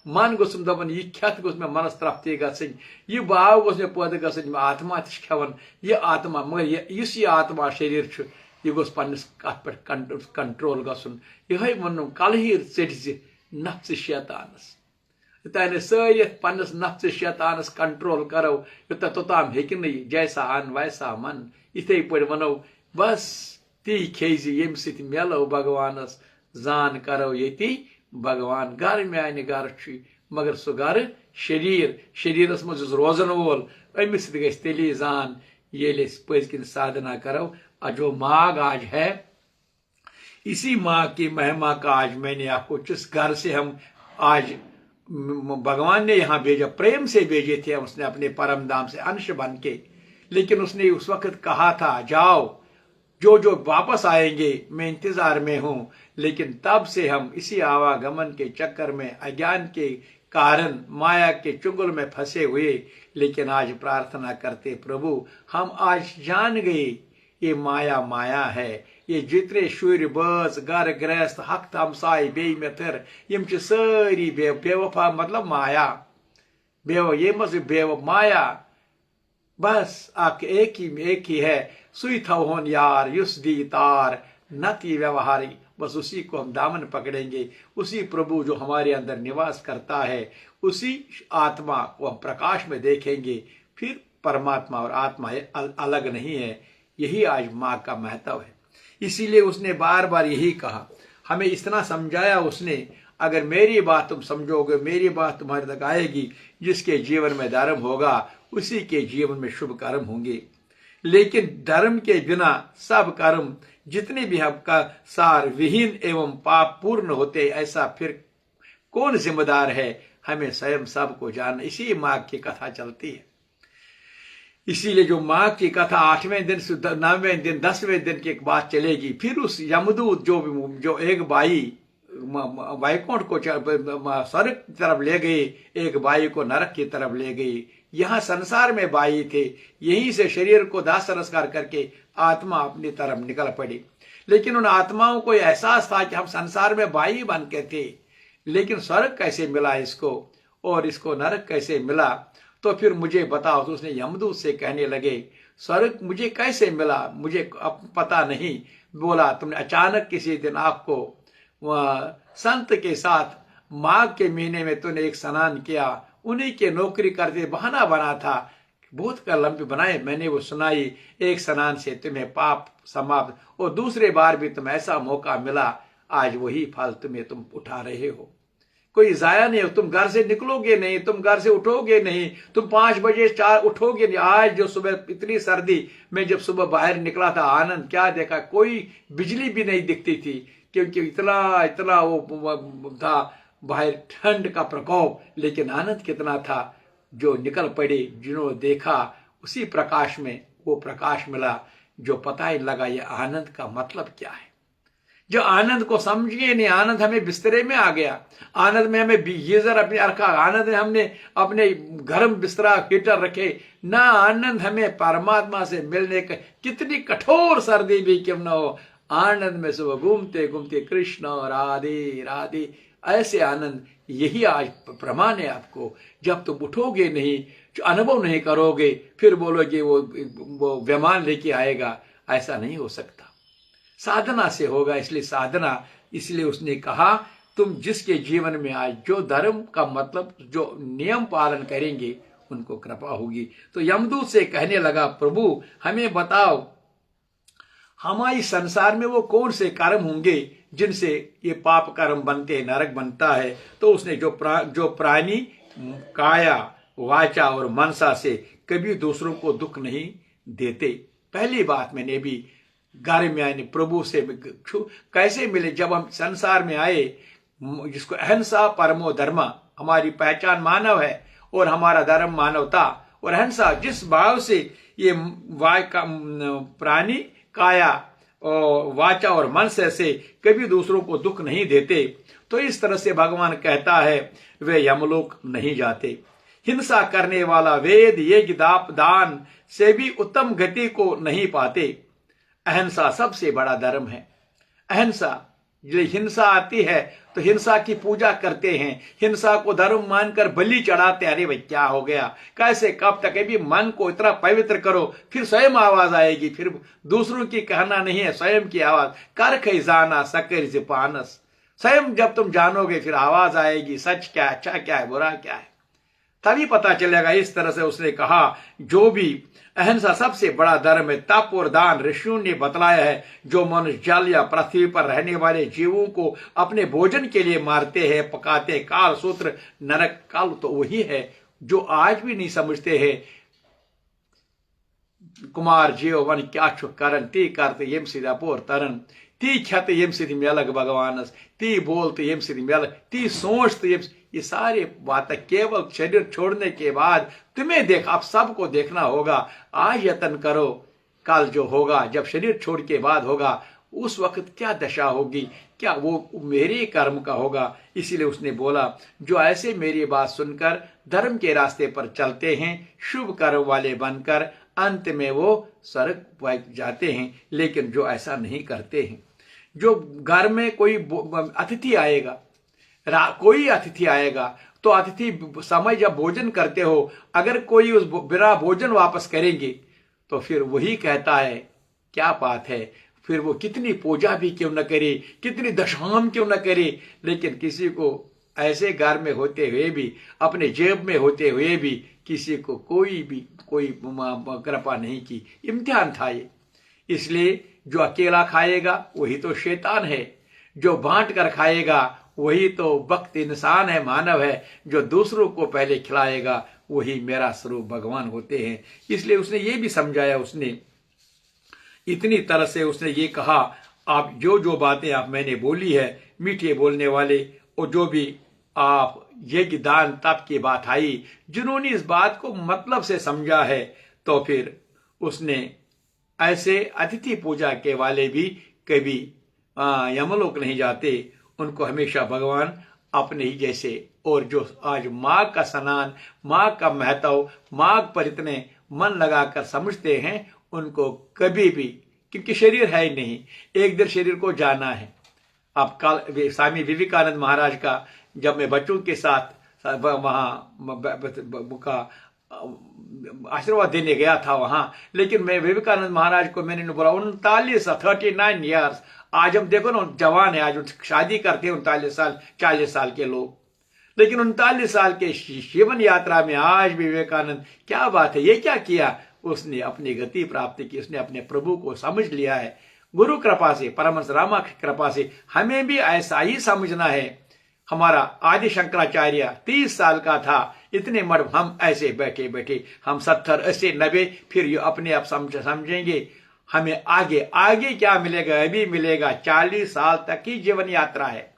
मन गसुम दपान यह खेत गोस मे मनस तरफ ती गन यह बाव गोस मे पैदा गन आत्मा खेवन यह आत्मा मगर इस यह आत्मा शरीर यह गोस पन्नस कथ पे कंट्रोल गन यह वन कल हीर चटज नफ्स शैतानस योतान सारे पन्नस नफ्स शैतानस कंट्रोल करो योता तोताम हेकि न जैसा अन वैसा मन इथे पे वनो बस ती खेज यम सत मेलो भगवानस जान करो ये भगवान घर म्यान घर मगर सह घर शरीरस मज रोजन वोल अमिस तेली जान ये पजकिन साधना करो जो माघ आज है इसी माँ की महिमा का आज मैंने आपको जिस घर से हम आज भगवान ने यहाँ भेजा प्रेम से भेजे थे उसने अपने परम धाम से अंश बन के लेकिन उसने उस वक्त कहा था जाओ जो जो वापस आएंगे मैं इंतजार में हूँ लेकिन तब से हम इसी आवागमन के चक्कर में अज्ञान के कारण माया के चुंगल में फंसे हुए लेकिन आज प्रार्थना करते प्रभु हम आज जान गए ये माया माया है ये जितने शुर बस घर गृहस्थ हक हमसाय बे मेथर यम सारी बेवफा मतलब माया ये मज माया बस एक ही है सुई थवन यार युस दी तार नती व्यवहारी बस उसी को हम दामन पकड़ेंगे उसी प्रभु जो हमारे अंदर निवास करता है उसी आत्मा को हम प्रकाश में देखेंगे फिर परमात्मा और आत्मा अलग नहीं है। यही आज माँ का महत्व है इसीलिए उसने बार बार यही कहा हमें इतना समझाया उसने अगर मेरी बात तुम समझोगे मेरी बात तुम्हारे तक आएगी जिसके जीवन में धर्म होगा उसी के जीवन में शुभ कर्म होंगे लेकिन धर्म के बिना सब कर्म जितने भी आपका सार विहीन एवं पाप पूर्ण होते, ऐसा फिर कौन जिम्मेदार है? हमें स्वयं सबको जानना। इसी माघ की कथा चलती है। इसीलिए जो माघ की कथा 8वें दिन, 9वें दिन, 10वें दिन के बाद चलेगी। फिर उस यमदूत जो एक बाई वैकुंठ को स्वर्ग की तरफ ले गई, एक बाई को नरक की तरफ ले गई। यहाँ संसार में बाई थे, यहीं से शरीर को दाह संस्कार करके आत्मा अपनी तरफ निकल पड़ी। लेकिन उन आत्माओं को एहसास था कि हम संसार में बाई बन के थे, लेकिन स्वर्ग कैसे मिला इसको और इसको नरक कैसे मिला? तो फिर मुझे बताओ। तो उसने यमदूत से कहने लगे, स्वर्ग मुझे कैसे मिला, मुझे अब पता नहीं। बोला, तुमने अचानक किसी दिन आपको संत के साथ माघ के महीने में तुमने एक स्नान किया, उन्हीं के नौकरी करते बहाना बना था, बहुत का लंबी बनाए, मैंने वो सुनाई। एक स्नान से तुम्हें पाप समाप्त, और दूसरे बार भी तुम्हें ऐसा मौका मिला, आज वही फल तुम उठा रहे हो। कोई जाया नहीं हो, तुम घर से निकलोगे नहीं, तुम घर से उठोगे नहीं, तुम 5 बजे 4 उठोगे नहीं। आज जो सुबह इतनी सर्दी में जब सुबह बाहर निकला था, आनंद क्या देखा, कोई बिजली भी नहीं दिखती थी, क्योंकि इतना वो था बाहर ठंड का प्रकोप, लेकिन आनंद कितना था। जो निकल पड़े, जिन्होंने देखा, उसी प्रकाश में वो प्रकाश मिला, जो पता ही लगा ये आनंद का मतलब क्या है। जो आनंद को समझिए नहीं, आनंद हमें बिस्तरे में आ गया, आनंद में हमें गीजर अपने रखा, आनंद में हमने अपने गर्म बिस्तरा हीटर रखे ना, आनंद हमें परमात्मा से मिलने का, कितनी कठोर सर्दी भी क्यों न हो, आनंद में सुबह घूमते घूमते कृष्ण राधे राधे, ऐसे आनंद। यही आज प्रमाण है आपको। जब तुम उठोगे नहीं, जो अनुभव नहीं करोगे, फिर बोलोगे वो विमान लेके आएगा, ऐसा नहीं हो सकता। साधना से होगा। इसलिए साधना, इसलिए उसने कहा तुम जिसके जीवन में आज जो धर्म का मतलब जो नियम पालन करेंगे उनको कृपा होगी। तो यमदूत से कहने लगा, प्रभु हमें बताओ, हमारी संसार में वो कौन से कर्म होंगे जिनसे ये पाप कर्म बनते हैं, नरक बनता है। तो उसने जो प्राणी काया वाचा और मनसा से कभी दूसरों को दुख नहीं देते। पहली बात मैंने भी घर में आने प्रभु से कैसे मिले, जब हम संसार में आए, जिसको अहिंसा परमो धर्म, हमारी पहचान मानव है और हमारा धर्म मानवता और अहिंसा, जिस भाव से ये प्राणी काया और वाचा और मन से कभी दूसरों को दुख नहीं देते, तो इस तरह से भगवान कहता है वे यमलोक नहीं जाते। हिंसा करने वाला वेद यज्ञ दाप दान से भी उत्तम गति को नहीं पाते। अहिंसा सबसे बड़ा धर्म है। अहिंसा, हिंसा आती है तो हिंसा की पूजा करते हैं, हिंसा को धर्म मानकर बलि चढ़ाते। अरे भाई क्या हो गया, कैसे, कब तक? अभी मन को इतना पवित्र करो, फिर स्वयं आवाज आएगी, फिर दूसरों की कहना नहीं है, स्वयं की आवाज। कर खजाना सकर से पानस, स्वयं जब तुम जानोगे फिर आवाज आएगी, सच क्या है, अच्छा क्या है, बुरा क्या है, तभी पता चलेगा। इस तरह से उसने कहा जो भी अहिंसा सबसे बड़ा धर्म है। तप और दान ऋषियों ने बतलाया है। जो मनुष्य जल या पृथ्वी पर रहने वाले जीवों को अपने भोजन के लिए मारते हैं, पकाते, काल सूत्र नरक काल, तो वही है जो आज भी नहीं समझते हैं। कुमार जीव वन क्या करन ती करते यम सीधा पोर तरन ती ख्यत यम सीधी मेलक भगवानस ती बोलते यम सीधी मेलक ती सोचते यम। ये सारी बातें केवल शरीर छोड़ने के बाद तुम्हें देख, आप सबको देखना होगा। आज यत्न करो, कल जो होगा, जब शरीर छोड़ के बाद होगा, उस वक्त क्या दशा होगी, क्या वो मेरे कर्म का होगा। इसीलिए उसने बोला जो ऐसे मेरी बात सुनकर धर्म के रास्ते पर चलते हैं, शुभ कर्म वाले बनकर अंत में वो स्वर्ग जाते हैं। लेकिन जो ऐसा नहीं करते हैं, जो घर में कोई अतिथि आएगा, कोई अतिथि आएगा, तो अतिथि समय जब भोजन करते हो, अगर कोई उस बिना भोजन वापस करेंगे तो फिर वही कहता है क्या बात है, फिर वो कितनी पूजा भी क्यों न करे, कितनी दशाम क्यों न करे, लेकिन किसी को ऐसे घर में होते हुए भी, अपने जेब में होते हुए भी किसी को कोई कृपा नहीं की। इम्तिहान था ये। इसलिए जो अकेला खाएगा वही तो शैतान है, जो बांट कर खाएगा वही तो भक्त इंसान है, मानव है, जो दूसरों को पहले खिलाएगा वही मेरा स्वरूप भगवान होते हैं। इसलिए उसने ये भी समझाया, उसने इतनी तरह से उसने ये कहा, आप जो बातें आप मैंने बोली है, मीठे बोलने वाले, और जो भी आप यज्ञ दान तप की बात आई, जिन्होंने इस बात को मतलब से समझा है, तो फिर उसने ऐसे अतिथि पूजा के वाले भी कभी यमलोक नहीं जाते, उनको हमेशा भगवान अपने ही जैसे। और जो आज माँ का स्नान, माँ का महत्व, माँ पर इतने मन लगाकर समझते हैं, उनको कभी भी, क्योंकि शरीर है ही नहीं, एक दिन शरीर को जाना है। अब कल स्वामी विवेकानंद महाराज का जब मैं बच्चों के साथ वहाँ का आशीर्वाद देने गया था वहां, लेकिन मैं विवेकानंद महाराज को मैंने बोला 39 ईयर्स, आज हम देखो ना जवान है, आज शादी करते हैं 39 साल 40 साल के लोग, लेकिन 39 साल के जीवन यात्रा में आज भी विवेकानंद, क्या बात है, ये क्या किया, उसने अपनी गति प्राप्त की, उसने अपने प्रभु को समझ लिया है। गुरु कृपा से, परमहंस रामा की कृपा से हमें भी ऐसा ही समझना है। हमारा आदि शंकराचार्य 30 साल का था, इतने मर्म हम ऐसे बैठे बैठे हम 70, 80, 90, फिर ये अपने आप समझेंगे हमें आगे आगे क्या मिलेगा। अभी मिलेगा 40 साल तक की जीवन यात्रा है,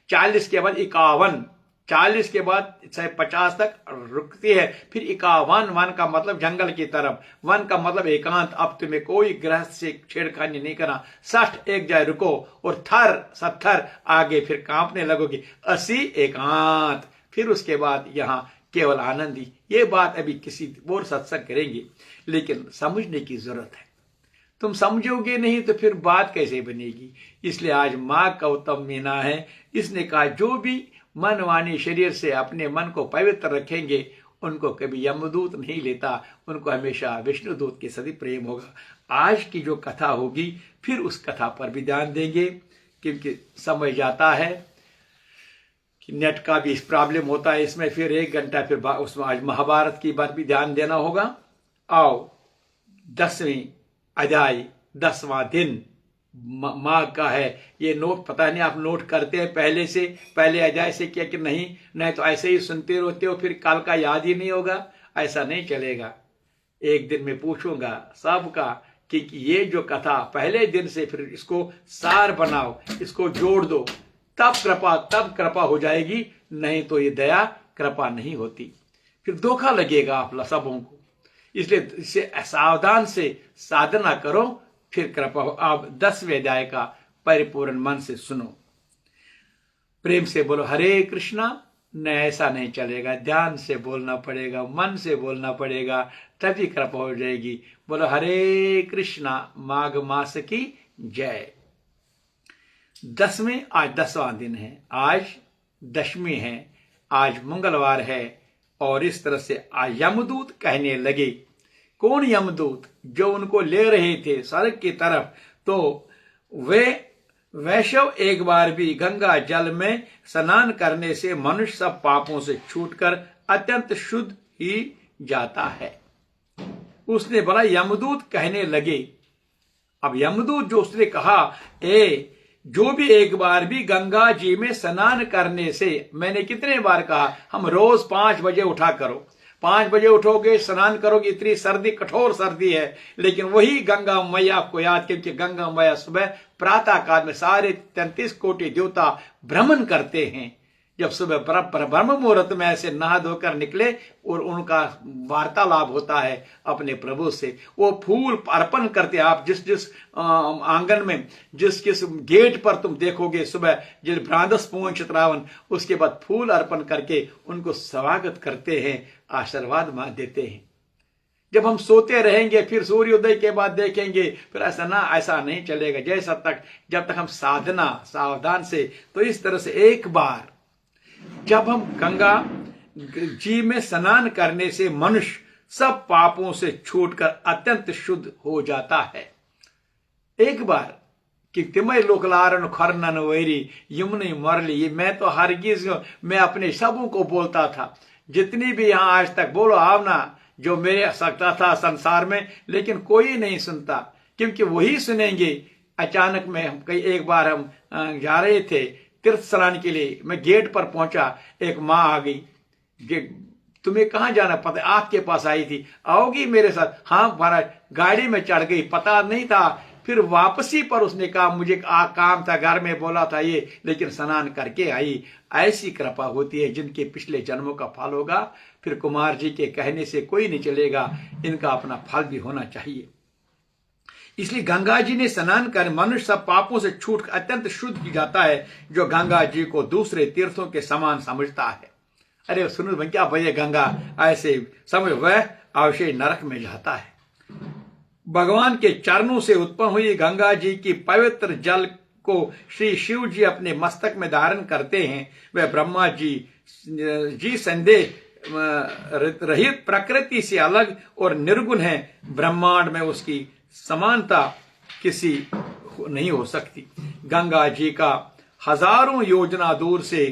40 के बाद 51, 40 के बाद 50 तक रुकती है, फिर 51, वन का मतलब जंगल की तरफ, वन का मतलब एकांत, अब तुम्हें कोई गृहस्थ से छेड़खानी नहीं करना, 60 एक जाए रुको, और 70 आगे फिर कांपने लगोगी, 80 एकांत, फिर उसके बाद यहाँ केवल आनंदी। ये बात अभी किसी और सत्संग करेंगे, लेकिन समझने की जरूरत है। तुम समझोगे नहीं तो फिर बात कैसे बनेगी। इसलिए आज माँ का उत्तम मीना है, इसने कहा जो भी मन वाणी शरीर से अपने मन को पवित्र रखेंगे, उनको कभी यमदूत नहीं लेता, उनको हमेशा विष्णुदूत के सदी प्रेम होगा। आज की जो कथा होगी फिर उस कथा पर भी ध्यान देंगे, क्योंकि समय जाता है कि नेट का भी प्रॉब्लम होता है इसमें, फिर 1 घंटा फिर उसमें आज महाभारत की बात भी ध्यान देना होगा। आओ 10वीं अध्याय 10वां दिन माँ का है। ये नोट पता नहीं आप नोट करते हैं पहले से, पहले अध्याय से क्या कि नहीं तो ऐसे ही सुनते रहते हो, फिर काल का याद ही नहीं होगा। ऐसा नहीं चलेगा। एक दिन मैं पूछूंगा सबका कि ये जो कथा पहले दिन से, फिर इसको सार बनाओ, इसको जोड़ दो, तब कृपा हो जाएगी, नहीं तो ये दया कृपा नहीं होती, फिर धोखा लगेगा आप सबों को। इसलिए इसे सावधान से साधना करो, फिर कृपा हो। आप 10वें अध्याय का परिपूर्ण मन से सुनो, प्रेम से बोलो हरे कृष्णा। नहीं, ऐसा नहीं चलेगा, ध्यान से बोलना पड़ेगा, मन से बोलना पड़ेगा, तभी कृपा हो जाएगी। बोलो हरे कृष्णा। माघ मास की जय। 10वें, आज 10वां दिन है, आज दशमी है, आज मंगलवार है, और इस तरह से आज यमदूत कहने लगे। कौन यमदूत? जो उनको ले रहे थे सड़क की तरफ, तो वे वैष्णव एक बार भी गंगा जल में स्नान करने से मनुष्य सब पापों से छूटकर अत्यंत शुद्ध ही जाता है। उसने बोला यमदूत कहने लगे। अब यमदूत जो उसने कहा, जो भी एक बार भी गंगा जी में स्नान करने से, मैंने कितने बार कहा हम रोज 5 बजे उठा करो, 5 बजे उठोगे, स्नान करोगे, इतनी सर्दी, कठोर सर्दी है, लेकिन वही गंगा मैया को याद, क्योंकि गंगा मैया सुबह प्रातः काल में सारे 33 कोटि देवता भ्रमण करते हैं। जब सुबह ब्रह्म मुहूर्त में ऐसे नहा धोकर निकले और उनका वार्तालाप होता है अपने प्रभु से, वो फूल अर्पण करते हैं। आप जिस आंगन में, जिस गेट पर तुम देखोगे सुबह जिस भ्रांदस पूर्ण चित्रावन, उसके बाद फूल अर्पण करके उनको स्वागत करते हैं, आशीर्वाद मां देते हैं। जब हम सोते रहेंगे फिर सूर्योदय के बाद देखेंगे, फिर ऐसा नहीं चलेगा। जब तक हम साधना सावधान से, तो इस तरह से एक बार जब हम गंगा जी में स्नान करने से मनुष्य सब पापों से छूटकर अत्यंत शुद्ध हो जाता है। एक बार कि तिमय लोकलारण खरनन वैरी यमुने मरली, ये मैं तो हरगिज मैं अपने सबों को बोलता था, जितनी भी यहां आज तक बोलो आओ ना, जो मेरे सकता था संसार में, लेकिन कोई नहीं सुनता, क्योंकि वही सुनेंगे। अचानक में एक बार हम जा रहे थे तीर्थ स्नान के लिए, मैं गेट पर पहुंचा, एक माँ आ गई, तुम्हें कहाँ जाना? पता आपके पास आई थी, आओगी मेरे साथ? हाँ महाराज। गाड़ी में चढ़ गई, पता नहीं था, फिर वापसी पर उसने कहा मुझे काम था, घर में बोला था ये, लेकिन स्नान करके आई। ऐसी कृपा होती है जिनके पिछले जन्मों का फल होगा। फिर कुमार जी के कहने से कोई नहीं चलेगा, इनका अपना फल भी होना चाहिए। इसलिए गंगा जी ने स्नान कर मनुष्य सब पापों से छूट अत्यंत शुद्ध की जाता है, जो गंगा जी को दूसरे तीर्थों के समान समझता है। अरे सुनो भाई, क्या भैया गंगा ऐसे समझ, वह अवश्य नरक में जाता है। भगवान के चरणों से उत्पन्न हुई गंगा जी की पवित्र जल को श्री शिव जी अपने मस्तक में धारण करते हैं। वह ब्रह्मा जी संदेह रहित प्रकृति से अलग और निर्गुण है। ब्रह्मांड में उसकी समानता किसी नहीं हो सकती। गंगा जी का हजारों योजना दूर से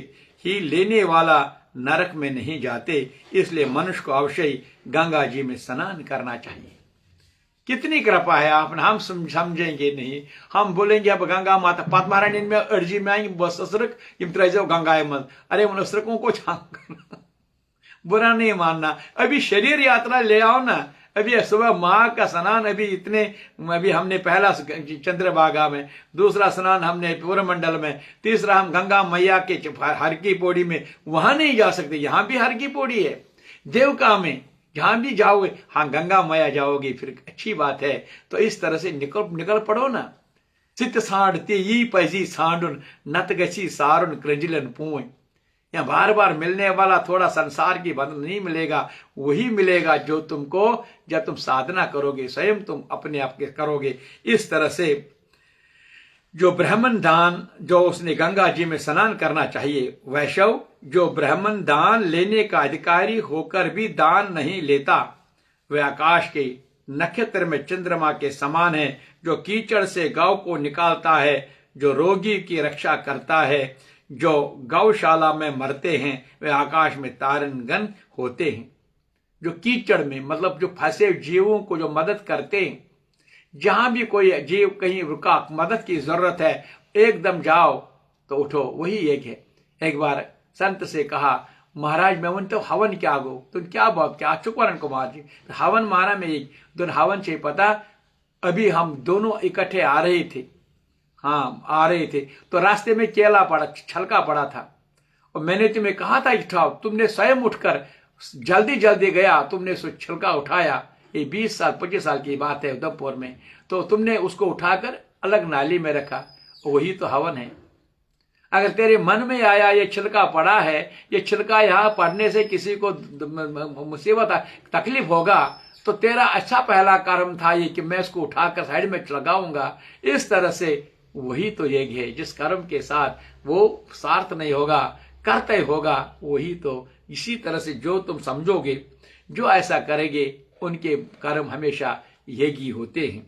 ही लेने वाला नरक में नहीं जाते, इसलिए मनुष्य को अवश्य ही गंगा जी में स्नान करना चाहिए। कितनी कृपा है आपने, हम समझेंगे नहीं। हम बोलेंगे अब गंगा माता पद्मारायण में अर्जी में आएंगे बस असरक यम त्रैजो गंगा मत, अरे उन असरकों को छान बुरा नहीं मानना। अभी शरीर यात्रा ले आओ ना, अभी सुबह माँ का स्नान अभी हमने पहला चंद्रभागा में, दूसरा स्नान हमने पूर्वमंडल में, तीसरा हम गंगा मैया के हर की पौड़ी में। वहां नहीं जा सकते, यहां भी हर की पौड़ी है। देवका में जहां भी जाओगे, हाँ गंगा मैया जाओगे, फिर अच्छी बात है। तो इस तरह से निकल पड़ो ना। चित सांडती ई पैसी सांडुन नत गसी सारुन क्रंजिलन पूय। यहाँ बार बार मिलने वाला थोड़ा संसार की बंधन नहीं मिलेगा, वही मिलेगा जो तुमको जब तुम साधना करोगे, स्वयं तुम अपने आप के करोगे। इस तरह से जो ब्राह्मण दान, जो उसने गंगा जी में स्नान करना चाहिए। वैष्णव जो ब्राह्मण दान लेने का अधिकारी होकर भी दान नहीं लेता, वह आकाश के नक्षत्र में चंद्रमा के समान है। जो कीचड़ से गौ को निकालता है, जो रोगी की रक्षा करता है, जो गौशाला में मरते हैं, वे आकाश में तारनगन होते हैं। जो कीचड़ में मतलब जो फंसे जीवों को जो मदद करते हैं, जहां भी कोई जीव कहीं रुका, मदद की जरूरत है, एकदम जाओ तो उठो, वही एक है। एक बार संत से कहा, महाराज मैं उन तो हवन क्या गो, तुम क्या बात क्या चुकवरन कुमार जी हवन मारा में एक दोनों हवन से पता। अभी हम दोनों इकट्ठे आ रहे थे, हाँ आ रहे थे, तो रास्ते में केला पड़ा, छलका पड़ा था, और मैंने तुम्हें कहा था उठाओ, तुमने स्वयं उठकर जल्दी जल्दी गया, तुमने छिलका उठाया। ये 20 साल 25 साल की बात है उधमपुर में। तो तुमने उसको उठाकर अलग नाली में रखा, वही तो हवन है। अगर तेरे मन में आया ये छिलका पड़ा है, ये छिलका यहाँ पड़ने से किसी को मुसीबत तकलीफ होगा, तो तेरा अच्छा पहला कर्म था ये कि मैं इसको उठाकर साइड में लगाऊंगा। इस तरह से वही तो ये है जिस कर्म के साथ वो सार्थ नहीं होगा, कर्तव्य होगा, वही तो। इसी तरह से जो तुम समझोगे, जो ऐसा करेंगे, उनके कर्म हमेशा यही होते हैं।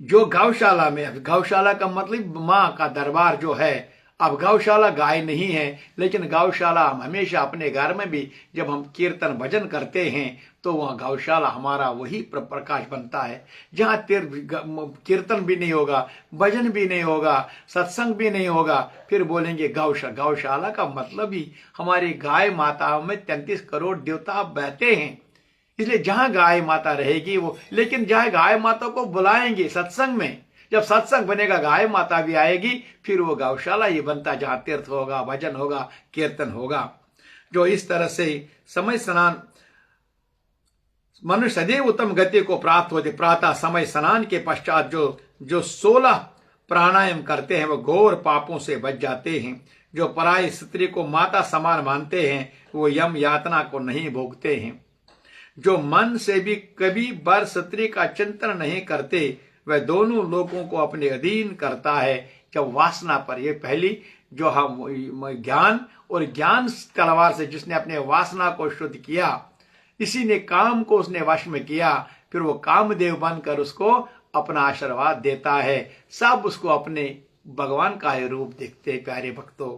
जो गौशाला में, गौशाला का मतलब माँ का दरबार जो है। अब गौशाला गाय नहीं है, लेकिन गौशाला हम हमेशा अपने घर में भी जब हम कीर्तन भजन करते हैं, तो वहाँ गौशाला हमारा वही प्रकाश बनता है। जहाँ कीर्तन भी नहीं होगा, भजन भी नहीं होगा, सत्संग भी नहीं होगा, फिर बोलेंगे गौशाला का मतलब ही हमारी गाय माताओं में 33 करोड़ देवता बहते हैं। इसलिए जहां गाय माता रहेगी वो, लेकिन जहां गाय माता को बुलाएंगे सत्संग में, जब सत्संग बनेगा गाय माता भी आएगी, फिर वो गौशाला ही बनता जहां तीर्थ होगा, भजन होगा, कीर्तन होगा। जो इस तरह से समय स्नान मनुष्य सदैव उत्तम गति को प्राप्त होते। प्रातः समय स्नान के पश्चात जो 16 प्राणायाम करते हैं, वो घोर पापों से बच जाते हैं। जो पराई स्त्री को माता समान मानते हैं, वो यम यातना को नहीं भोगते हैं। जो मन से भी कभी बर स्त्री का चिंतन नहीं करते, वह दोनों लोगों को अपने अधीन करता है। जब वासना पर, ये पहली जो हम ज्ञान और ज्ञान तलवार से जिसने अपने वासना को शुद्ध किया, इसी ने काम को उसने वश में किया, फिर वो कामदेव बनकर उसको अपना आशीर्वाद देता है। सब उसको अपने भगवान का ही रूप देखते प्यारे भक्तों।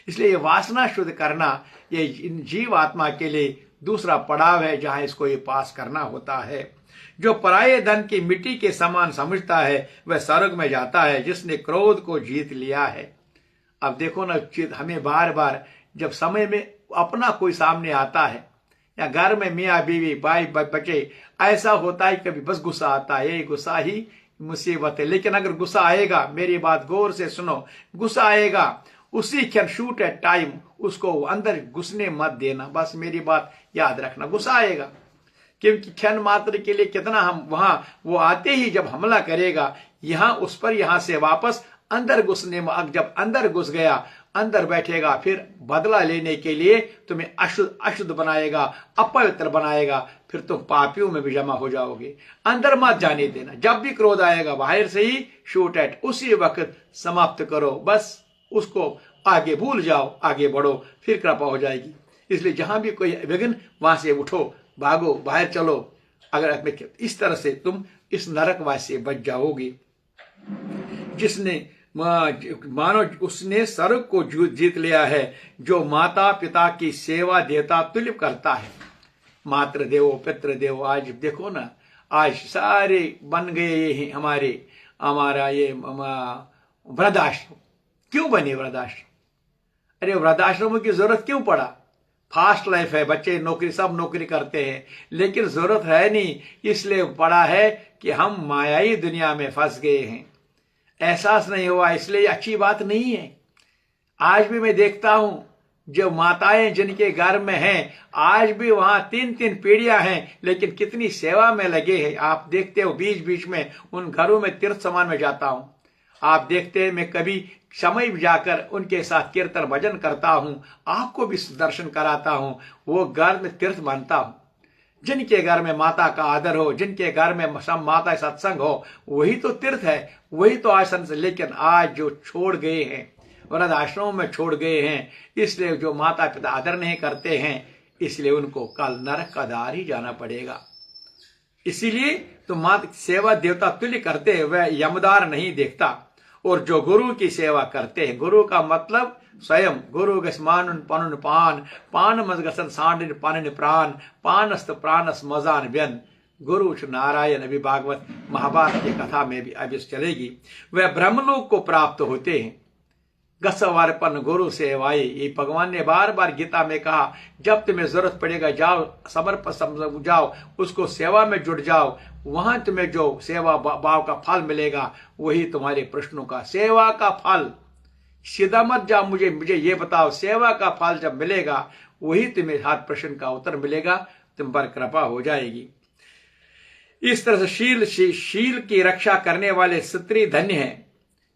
इसलिए ये वासना शुद्ध करना ये जीव आत्मा के लिए दूसरा पड़ाव है, जहां इसको ये पास करना होता है। जो पराये धन की मिट्टी के समान समझता है, वह स्वर्ग में जाता है, जिसने क्रोध को जीत लिया है। अब देखो ना, हमें बार बार जब समय में अपना कोई सामने आता है, या घर में मियाँ बीवी भाई बच्चे, ऐसा होता है कभी बस गुस्सा आता है, यही गुस्सा ही मुसीबत है। लेकिन अगर गुस्सा आएगा, मेरी बात गौर से सुनो, गुस्सा आएगा, उसी कैन शूट एट टाइम, उसको अंदर घुसने मत देना। बस मेरी बात याद रखना, गुस्सा आएगा क्योंकि क्षण मात्र के लिए कितना हम वहां, वो आते ही जब हमला करेगा यहां उस पर, यहां से वापस अंदर घुसने में, जब अंदर घुस गया, अंदर बैठेगा, फिर बदला लेने के लिए तुम्हें अशुद्ध बनाएगा, अपवित्र बनाएगा, फिर तुम पापियों में भी जमा हो जाओगे। अंदर मत जाने देना। जब भी क्रोध आएगा बाहर से ही शूट एट, उसी वक्त समाप्त करो, बस उसको आगे भूल जाओ, आगे बढ़ो, फिर कृपा हो जाएगी। इसलिए जहां भी कोई विघ्न, वहां से उठो, भागो, बाहर चलो। अगर इस तरह से तुम इस नरकवास से बच जाओगे। जिसने मानो उसने स्वर्ग को जीत लिया है, जो माता पिता की सेवा देवता तुल्य करता है। मातृ देवो पितृ देवो, आज देखो ना, आज सारे बन गए हैं हमारा ये वृद्धाश्रम। क्यों बने वृद्धाश्रम? अरे वृद्धाश्रमों की जरूरत क्यों पड़ा? फास्ट लाइफ है, बच्चे नौकरी, सब नौकरी करते हैं, लेकिन जरूरत है नहीं। इसलिए पड़ा है कि हम मायाई दुनिया में फंस गए हैं, एहसास नहीं हुआ, इसलिए अच्छी बात नहीं है। आज भी मैं देखता हूं जो माताएं जिनके घर में हैं, आज भी वहां 3-3 पीढ़ियां हैं, लेकिन कितनी सेवा में लगे हैं। आप देखते हो, बीच बीच में उन घरों में तीर्थ समान में जाता हूं, आप देखते हैं, मैं कभी समय जाकर उनके साथ कीर्तन भजन करता हूं, आपको भी दर्शन कराता हूं। वो घर में तीर्थ मानता हूं। जिनके घर में माता का आदर हो, जिनके घर में माता सत्संग हो, वही तो तीर्थ है, वही तो आसन से। लेकिन आज जो छोड़ गए हैं, वृद्धाश्रमों में छोड़ गए हैं, इसलिए जो माता पिता आदर नहीं करते हैं, इसलिए उनको कल नरक का द्वार ही जाना पड़ेगा। इसीलिए तो माता सेवा देवता तुल्य करते हैं, वह यमदार नहीं देखता। और जो गुरु की सेवा करते हैं, गुरु का मतलब स्वयं, गुरु गस्मान पनुन पान, पान मजगसन सांडिन पानिन प्राण, पानस्त प्राणस मजान व्यन। गुरु नारायण, अभी भागवत महाभारत की कथा में भी अभी चलेगी। वह ब्रह्मलोक को प्राप्त होते हैं। गसवारपन गुरु सेवाए, ये भगवान ने बार बार गीता में कहा, जब तुम्हें जरूरत पड़ेगा जाओ, समर्पण जाओ, उसको सेवा में जुट जाओ, वहां तुम्हें जो सेवा भाव का फल मिलेगा वही तुम्हारे प्रश्नों का, सेवा का फल। सीधा मत जाओ, मुझे ये बताओ, सेवा का फल जब मिलेगा वही तुम्हें हर प्रश्न का उत्तर मिलेगा, तुम पर कृपा हो जाएगी। इस तरह से शील की रक्षा करने वाले स्त्री धन्य हैं।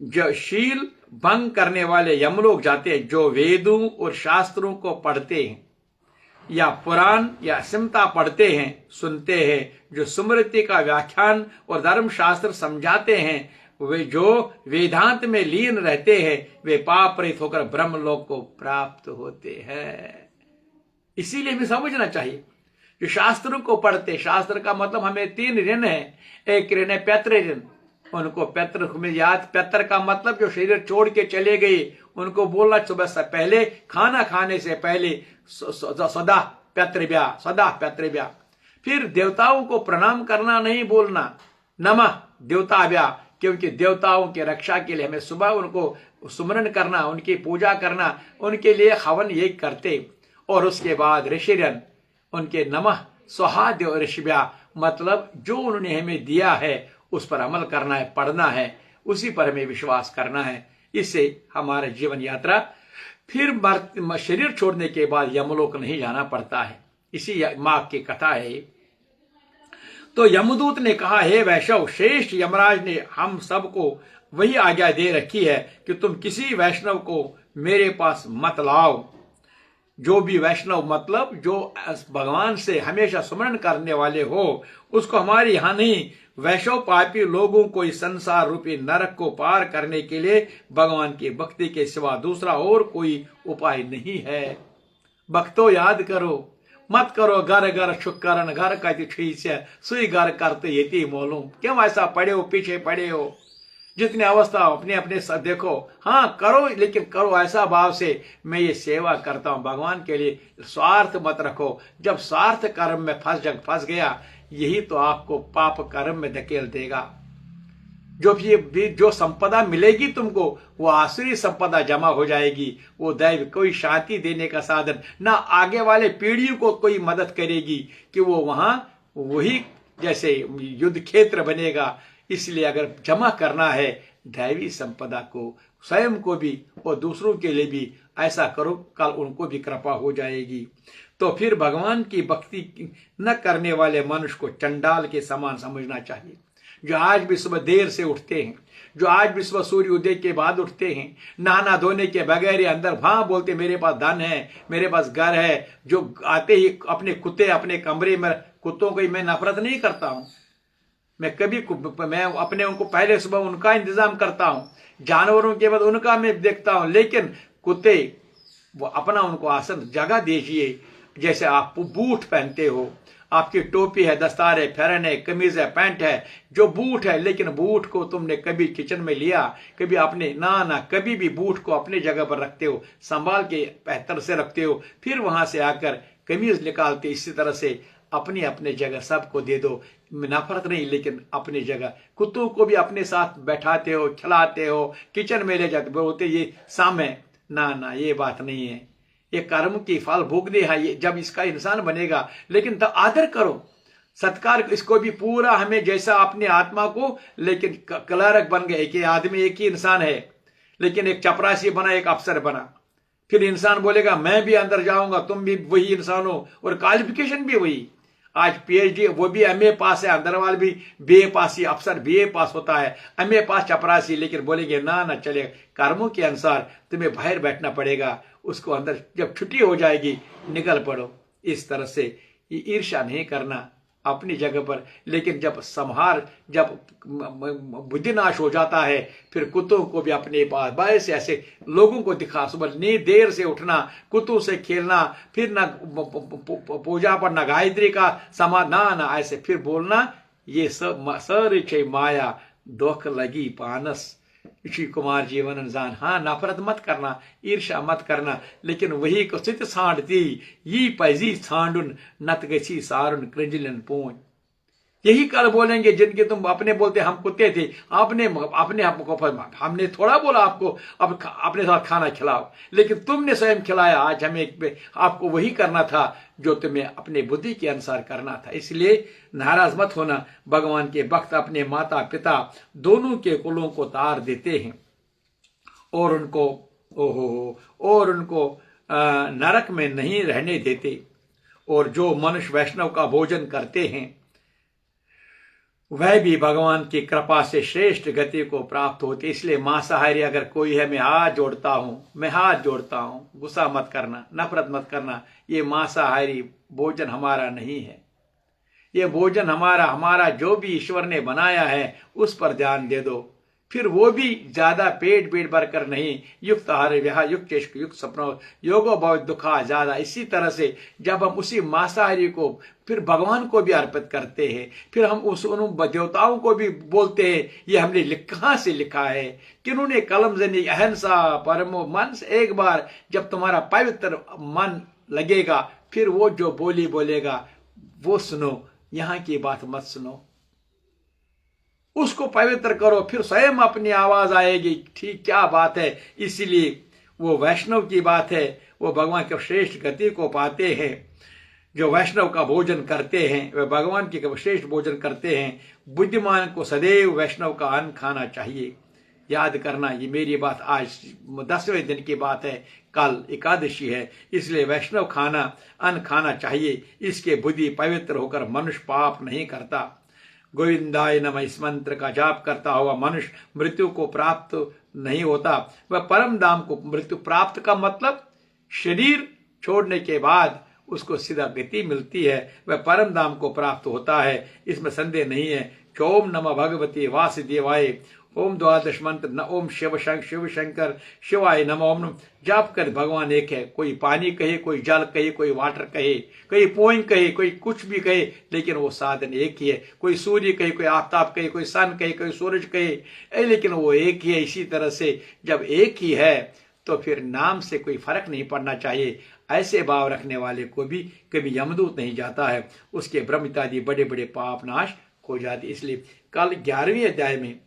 जो शील भंग करने वाले यमलोक जाते हैं। जो वेदों और शास्त्रों को पढ़ते हैं, या पुराण या सिमता पढ़ते हैं, सुनते हैं, जो स्मृति का व्याख्यान और धर्म शास्त्र समझाते हैं, वे जो वेदांत में लीन रहते हैं, वे पाप रहित होकर ब्रह्मलोक को प्राप्त होते हैं। इसीलिए हमें समझना चाहिए, जो शास्त्रों को पढ़ते, शास्त्र का मतलब हमें 3 ऋण है। एक ऋण है पैतृ ऋण, उनको पैतृ में याद, पैतृ का मतलब जो शरीर छोड़ के चले गए, उनको बोलना सुबह से पहले, खाना खाने से पहले सदा पैतृव्या। फिर देवताओं को प्रणाम करना नहीं बोलना, नमः देवताभ्या, क्योंकि देवताओं की रक्षा के लिए हमें सुबह उनको सुमरण करना, उनकी पूजा करना, उनके लिए हवन ये करते। और उसके बाद ऋषिरन, उनके नमः स्वाहा ऋषिभ्या, मतलब जो उन्होंने हमें दिया है उस पर अमल करना है, पढ़ना है, उसी पर हमें विश्वास करना है। इससे हमारा जीवन यात्रा, फिर शरीर छोड़ने के बाद यमलोक नहीं जाना पड़ता है। इसी माँ की कथा है। तो यमदूत ने कहा, हे वैष्णव, श्रेष्ठ यमराज ने हम सबको वही आज्ञा दे रखी है कि तुम किसी वैष्णव को मेरे पास मत लाओ। जो भी वैष्णव मतलब जो भगवान से हमेशा स्मरण करने वाले हो, उसको हमारे यहाँ नहीं, वैष्णव पापी लोगों को इस संसार रूपी नरक को पार करने के लिए भगवान की भक्ति के सिवा दूसरा और कोई उपाय नहीं है। भक्तों याद करो, मत करो घर घर शुक्रण, घर का सुई घर करते ये मोलूम। क्यों ऐसा पड़े हो, पीछे पड़े हो? जितने अवस्था अपने अपने देखो, हाँ करो, लेकिन करो ऐसा भाव से, मैं ये सेवा करता हूं भगवान के लिए। स्वार्थ मत रखो। जब स्वार्थ कर्म में फंस गया, यही तो आपको पाप कर्म में धकेल देगा। जो संपदा मिलेगी तुमको, वो आसुरी संपदा जमा हो जाएगी। वो दैव कोई शांति देने का साधन ना, आगे वाले पीढ़ियों को कोई मदद करेगी कि वो वहां वही जैसे युद्ध क्षेत्र बनेगा। इसलिए अगर जमा करना है दैवी संपदा को, स्वयं को भी और दूसरों के लिए भी ऐसा करो, कल उनको भी कृपा हो जाएगी। तो फिर भगवान की भक्ति न करने वाले मनुष्य को चंडाल के समान समझना चाहिए। जो आज भी सुबह देर से उठते हैं, जो आज भी सुबह सूर्य उदय के बाद उठते हैं, नहाना धोने के बगैर ही अंदर भां बोलते मेरे पास धन है, मेरे पास घर है, जो आते ही अपने कुत्ते अपने कमरे में, कुत्तों को मैं नफरत नहीं करता हूं, मैं अपने उनको पहले सुबह उनका इंतजाम करता हूं, जानवरों के बाद उनका मैं देखता हूं, लेकिन कुत्ते वो अपना उनको आसन जगह दीजिए। जैसे आप बूट पहनते हो, आपकी टोपी है, दस्तार है, फेरन है, कमीज है, पैंट है, जो बूट है, लेकिन बूट को तुमने कभी किचन में लिया, कभी आपने ना कभी भी बूट को अपनी जगह पर रखते हो, संभाल के बेहतर से रखते हो, फिर वहां से आकर कमीज निकालते। इसी तरह से अपनी अपने जगह सबको दे दो, नफरत नहीं लेकिन अपनी जगह। कुत्तों को भी अपने साथ बैठाते हो, खिलाते हो, किचन में ले जाते, बोलते ये साम है, ना ये बात नहीं है, ये कर्म की फल भोगने है, ये जब इसका इंसान बनेगा। लेकिन तो आदर करो, सत्कार, इसको भी पूरा हमें जैसा अपनी आत्मा को, लेकिन क्लर्क बन गए, एक ही आदमी एक ही इंसान है, लेकिन एक चपरासी बना, एक अफसर बना, फिर इंसान बोलेगा मैं भी अंदर जाऊंगा, तुम भी वही इंसान हो, और क्वालिफिकेशन भी वही। आज पीएचडी, वो भी एमए पास है, अंदर वाले भी बीए पास, ही अफसर बीए पास होता है, एमए पास चपरासी, लेकिन बोलेंगे ना चलेगा, कर्मों के अनुसार तुम्हें बाहर बैठना पड़ेगा, उसको अंदर जब छुट्टी हो जाएगी निकल पड़ो। इस तरह से ईर्ष्या नहीं करना अपनी जगह पर, लेकिन जब बुद्धिनाश हो जाता है, फिर कुत्तों को भी अपने पास बाहर से ऐसे लोगों को दिखा, सुबह नींद देर से उठना, कुत्तों से खेलना, फिर ना पूजा पर ना गायत्री का समान ना ऐसे फिर बोलना, ये सब सर माया दोख लगी पानस। ऋषि कुमार जीवन जान। हाँ, नफरत मत करना, ईर्ष्या मत करना, लेकिन वही को सित सांडती ये पैजी सांडुन नत गसी सारुन कृंजलन पूंज। यही कल बोलेंगे जिनके तुम अपने बोलते हम कुत्ते थे, आपने हमने थोड़ा बोला आपको अब अपने साथ खाना खिलाओ, लेकिन तुमने स्वयं खिलाया। आज हमें आपको वही करना था जो तुम्हें अपने बुद्धि के अनुसार करना था। इसलिए नाराज मत होना। भगवान के भक्त अपने माता पिता दोनों के कुलों को तार देते हैं और उनको नरक में नहीं रहने देते। और जो मनुष्य वैष्णव का भोजन करते हैं वह भी भगवान की कृपा से श्रेष्ठ गति को प्राप्त होती। इसलिए मांसाहारी अगर कोई है, मैं हाथ जोड़ता हूं, गुस्सा मत करना, नफरत मत करना। ये मांसाहारी भोजन हमारा नहीं है, ये भोजन हमारा जो भी ईश्वर ने बनाया है उस पर ध्यान दे दो। फिर वो भी ज्यादा पेट भरकर नहीं, युक्त आहार विहार, युक्त चेष्ट, युक्त सपनों, योगो भव दुखा ज्यादा। इसी तरह से जब हम उसी मांसाहारी को फिर भगवान को भी अर्पित करते हैं, फिर हम उन देवताओं को भी बोलते हैं, ये हमने कहाँ से लिखा है, किन्होंने कलम जनी अहिंसा परमो मन से। एक बार जब तुम्हारा पवित्र मन लगेगा, फिर वो जो बोली बोलेगा वो सुनो, यहाँ की बात मत सुनो, उसको पवित्र करो, फिर स्वयं अपनी आवाज आएगी, ठीक क्या बात है। इसीलिए वो वैष्णव की बात है, वो भगवान के श्रेष्ठ गति को पाते हैं। जो वैष्णव का भोजन करते हैं वे भगवान की श्रेष्ठ भोजन करते हैं। बुद्धिमान को सदैव वैष्णव का अन्न खाना चाहिए। याद करना, ये मेरी बात आज 10वें दिन की बात है, कल एकादशी है, इसलिए वैष्णव अन्न खाना चाहिए। इसके बुद्धि पवित्र होकर मनुष्य पाप नहीं करता। गोविंदाय नमः इस मंत्र का जाप करता हुआ मनुष्य मृत्यु को प्राप्त नहीं होता। वह परम धाम को मृत्यु प्राप्त का मतलब शरीर छोड़ने के बाद उसको सीधा गति मिलती है, वह परम धाम को प्राप्त होता है, इसमें संदेह नहीं है। ओम नमः भगवती वासुदेवाय। ओम द्वादश मंत्र न ओम शिव शंकर शिवाय नमः। ओम जाप कर भगवान एक है। कोई पानी कहे, कोई जल कहे, कोई वाटर कहे, कोई पोइंग कहे, कोई कुछ भी कहे, लेकिन वो साधन एक ही है। कोई सूर्य कहे, कोई आफ्ताब कहे, कोई सन कहे, कोई सूरज कहे, लेकिन वो एक ही है। इसी तरह से जब एक ही है तो फिर नाम से कोई फर्क नहीं पड़ना चाहिए। ऐसे भाव रखने वाले को भी कभी यमदूत नहीं जाता है, उसके ब्रह्म इत्यादि बड़े बड़े पाप नाश हो जाते। इसलिए कल 11वें अध्याय में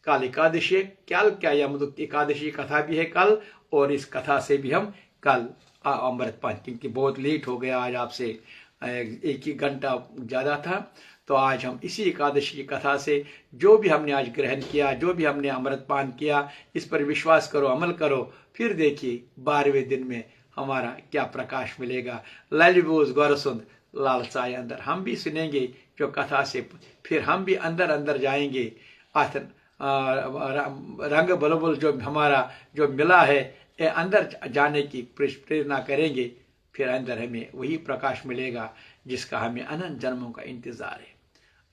कल एकादशी, क्या यमदूत एकादशी कथा भी है कल, और इस कथा से भी हम कल अमृत पान, क्योंकि बहुत लेट हो गया आज आपसे एक ही घंटा ज़्यादा था। तो आज हम इसी एकादशी की कथा से जो भी हमने आज ग्रहण किया, जो भी हमने अमृतपान किया, इस पर विश्वास करो, अमल करो, फिर देखिए 12वें दिन में हमारा क्या प्रकाश मिलेगा। ललिबोज गौरसुंद लालसाए अंदर, हम भी सुनेंगे जो कथा से, फिर हम भी अंदर अंदर जाएंगे। रंग बलबुल जो हमारा जो मिला है, ये अंदर जाने की प्रेरणा करेंगे, फिर अंदर हमें वही प्रकाश मिलेगा जिसका हमें अनंत जन्मों का इंतजार है।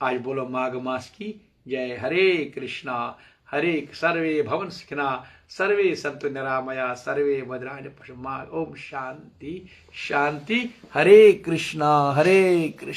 आज बोलो माघ मास की जय। हरे कृष्णा हरे सर्वे भवन सुखिना सर्वे संतु निरामया सर्वे भद्राणि पश्यन्तु। ओम शांति शांति। हरे कृष्णा हरे कृष्णा।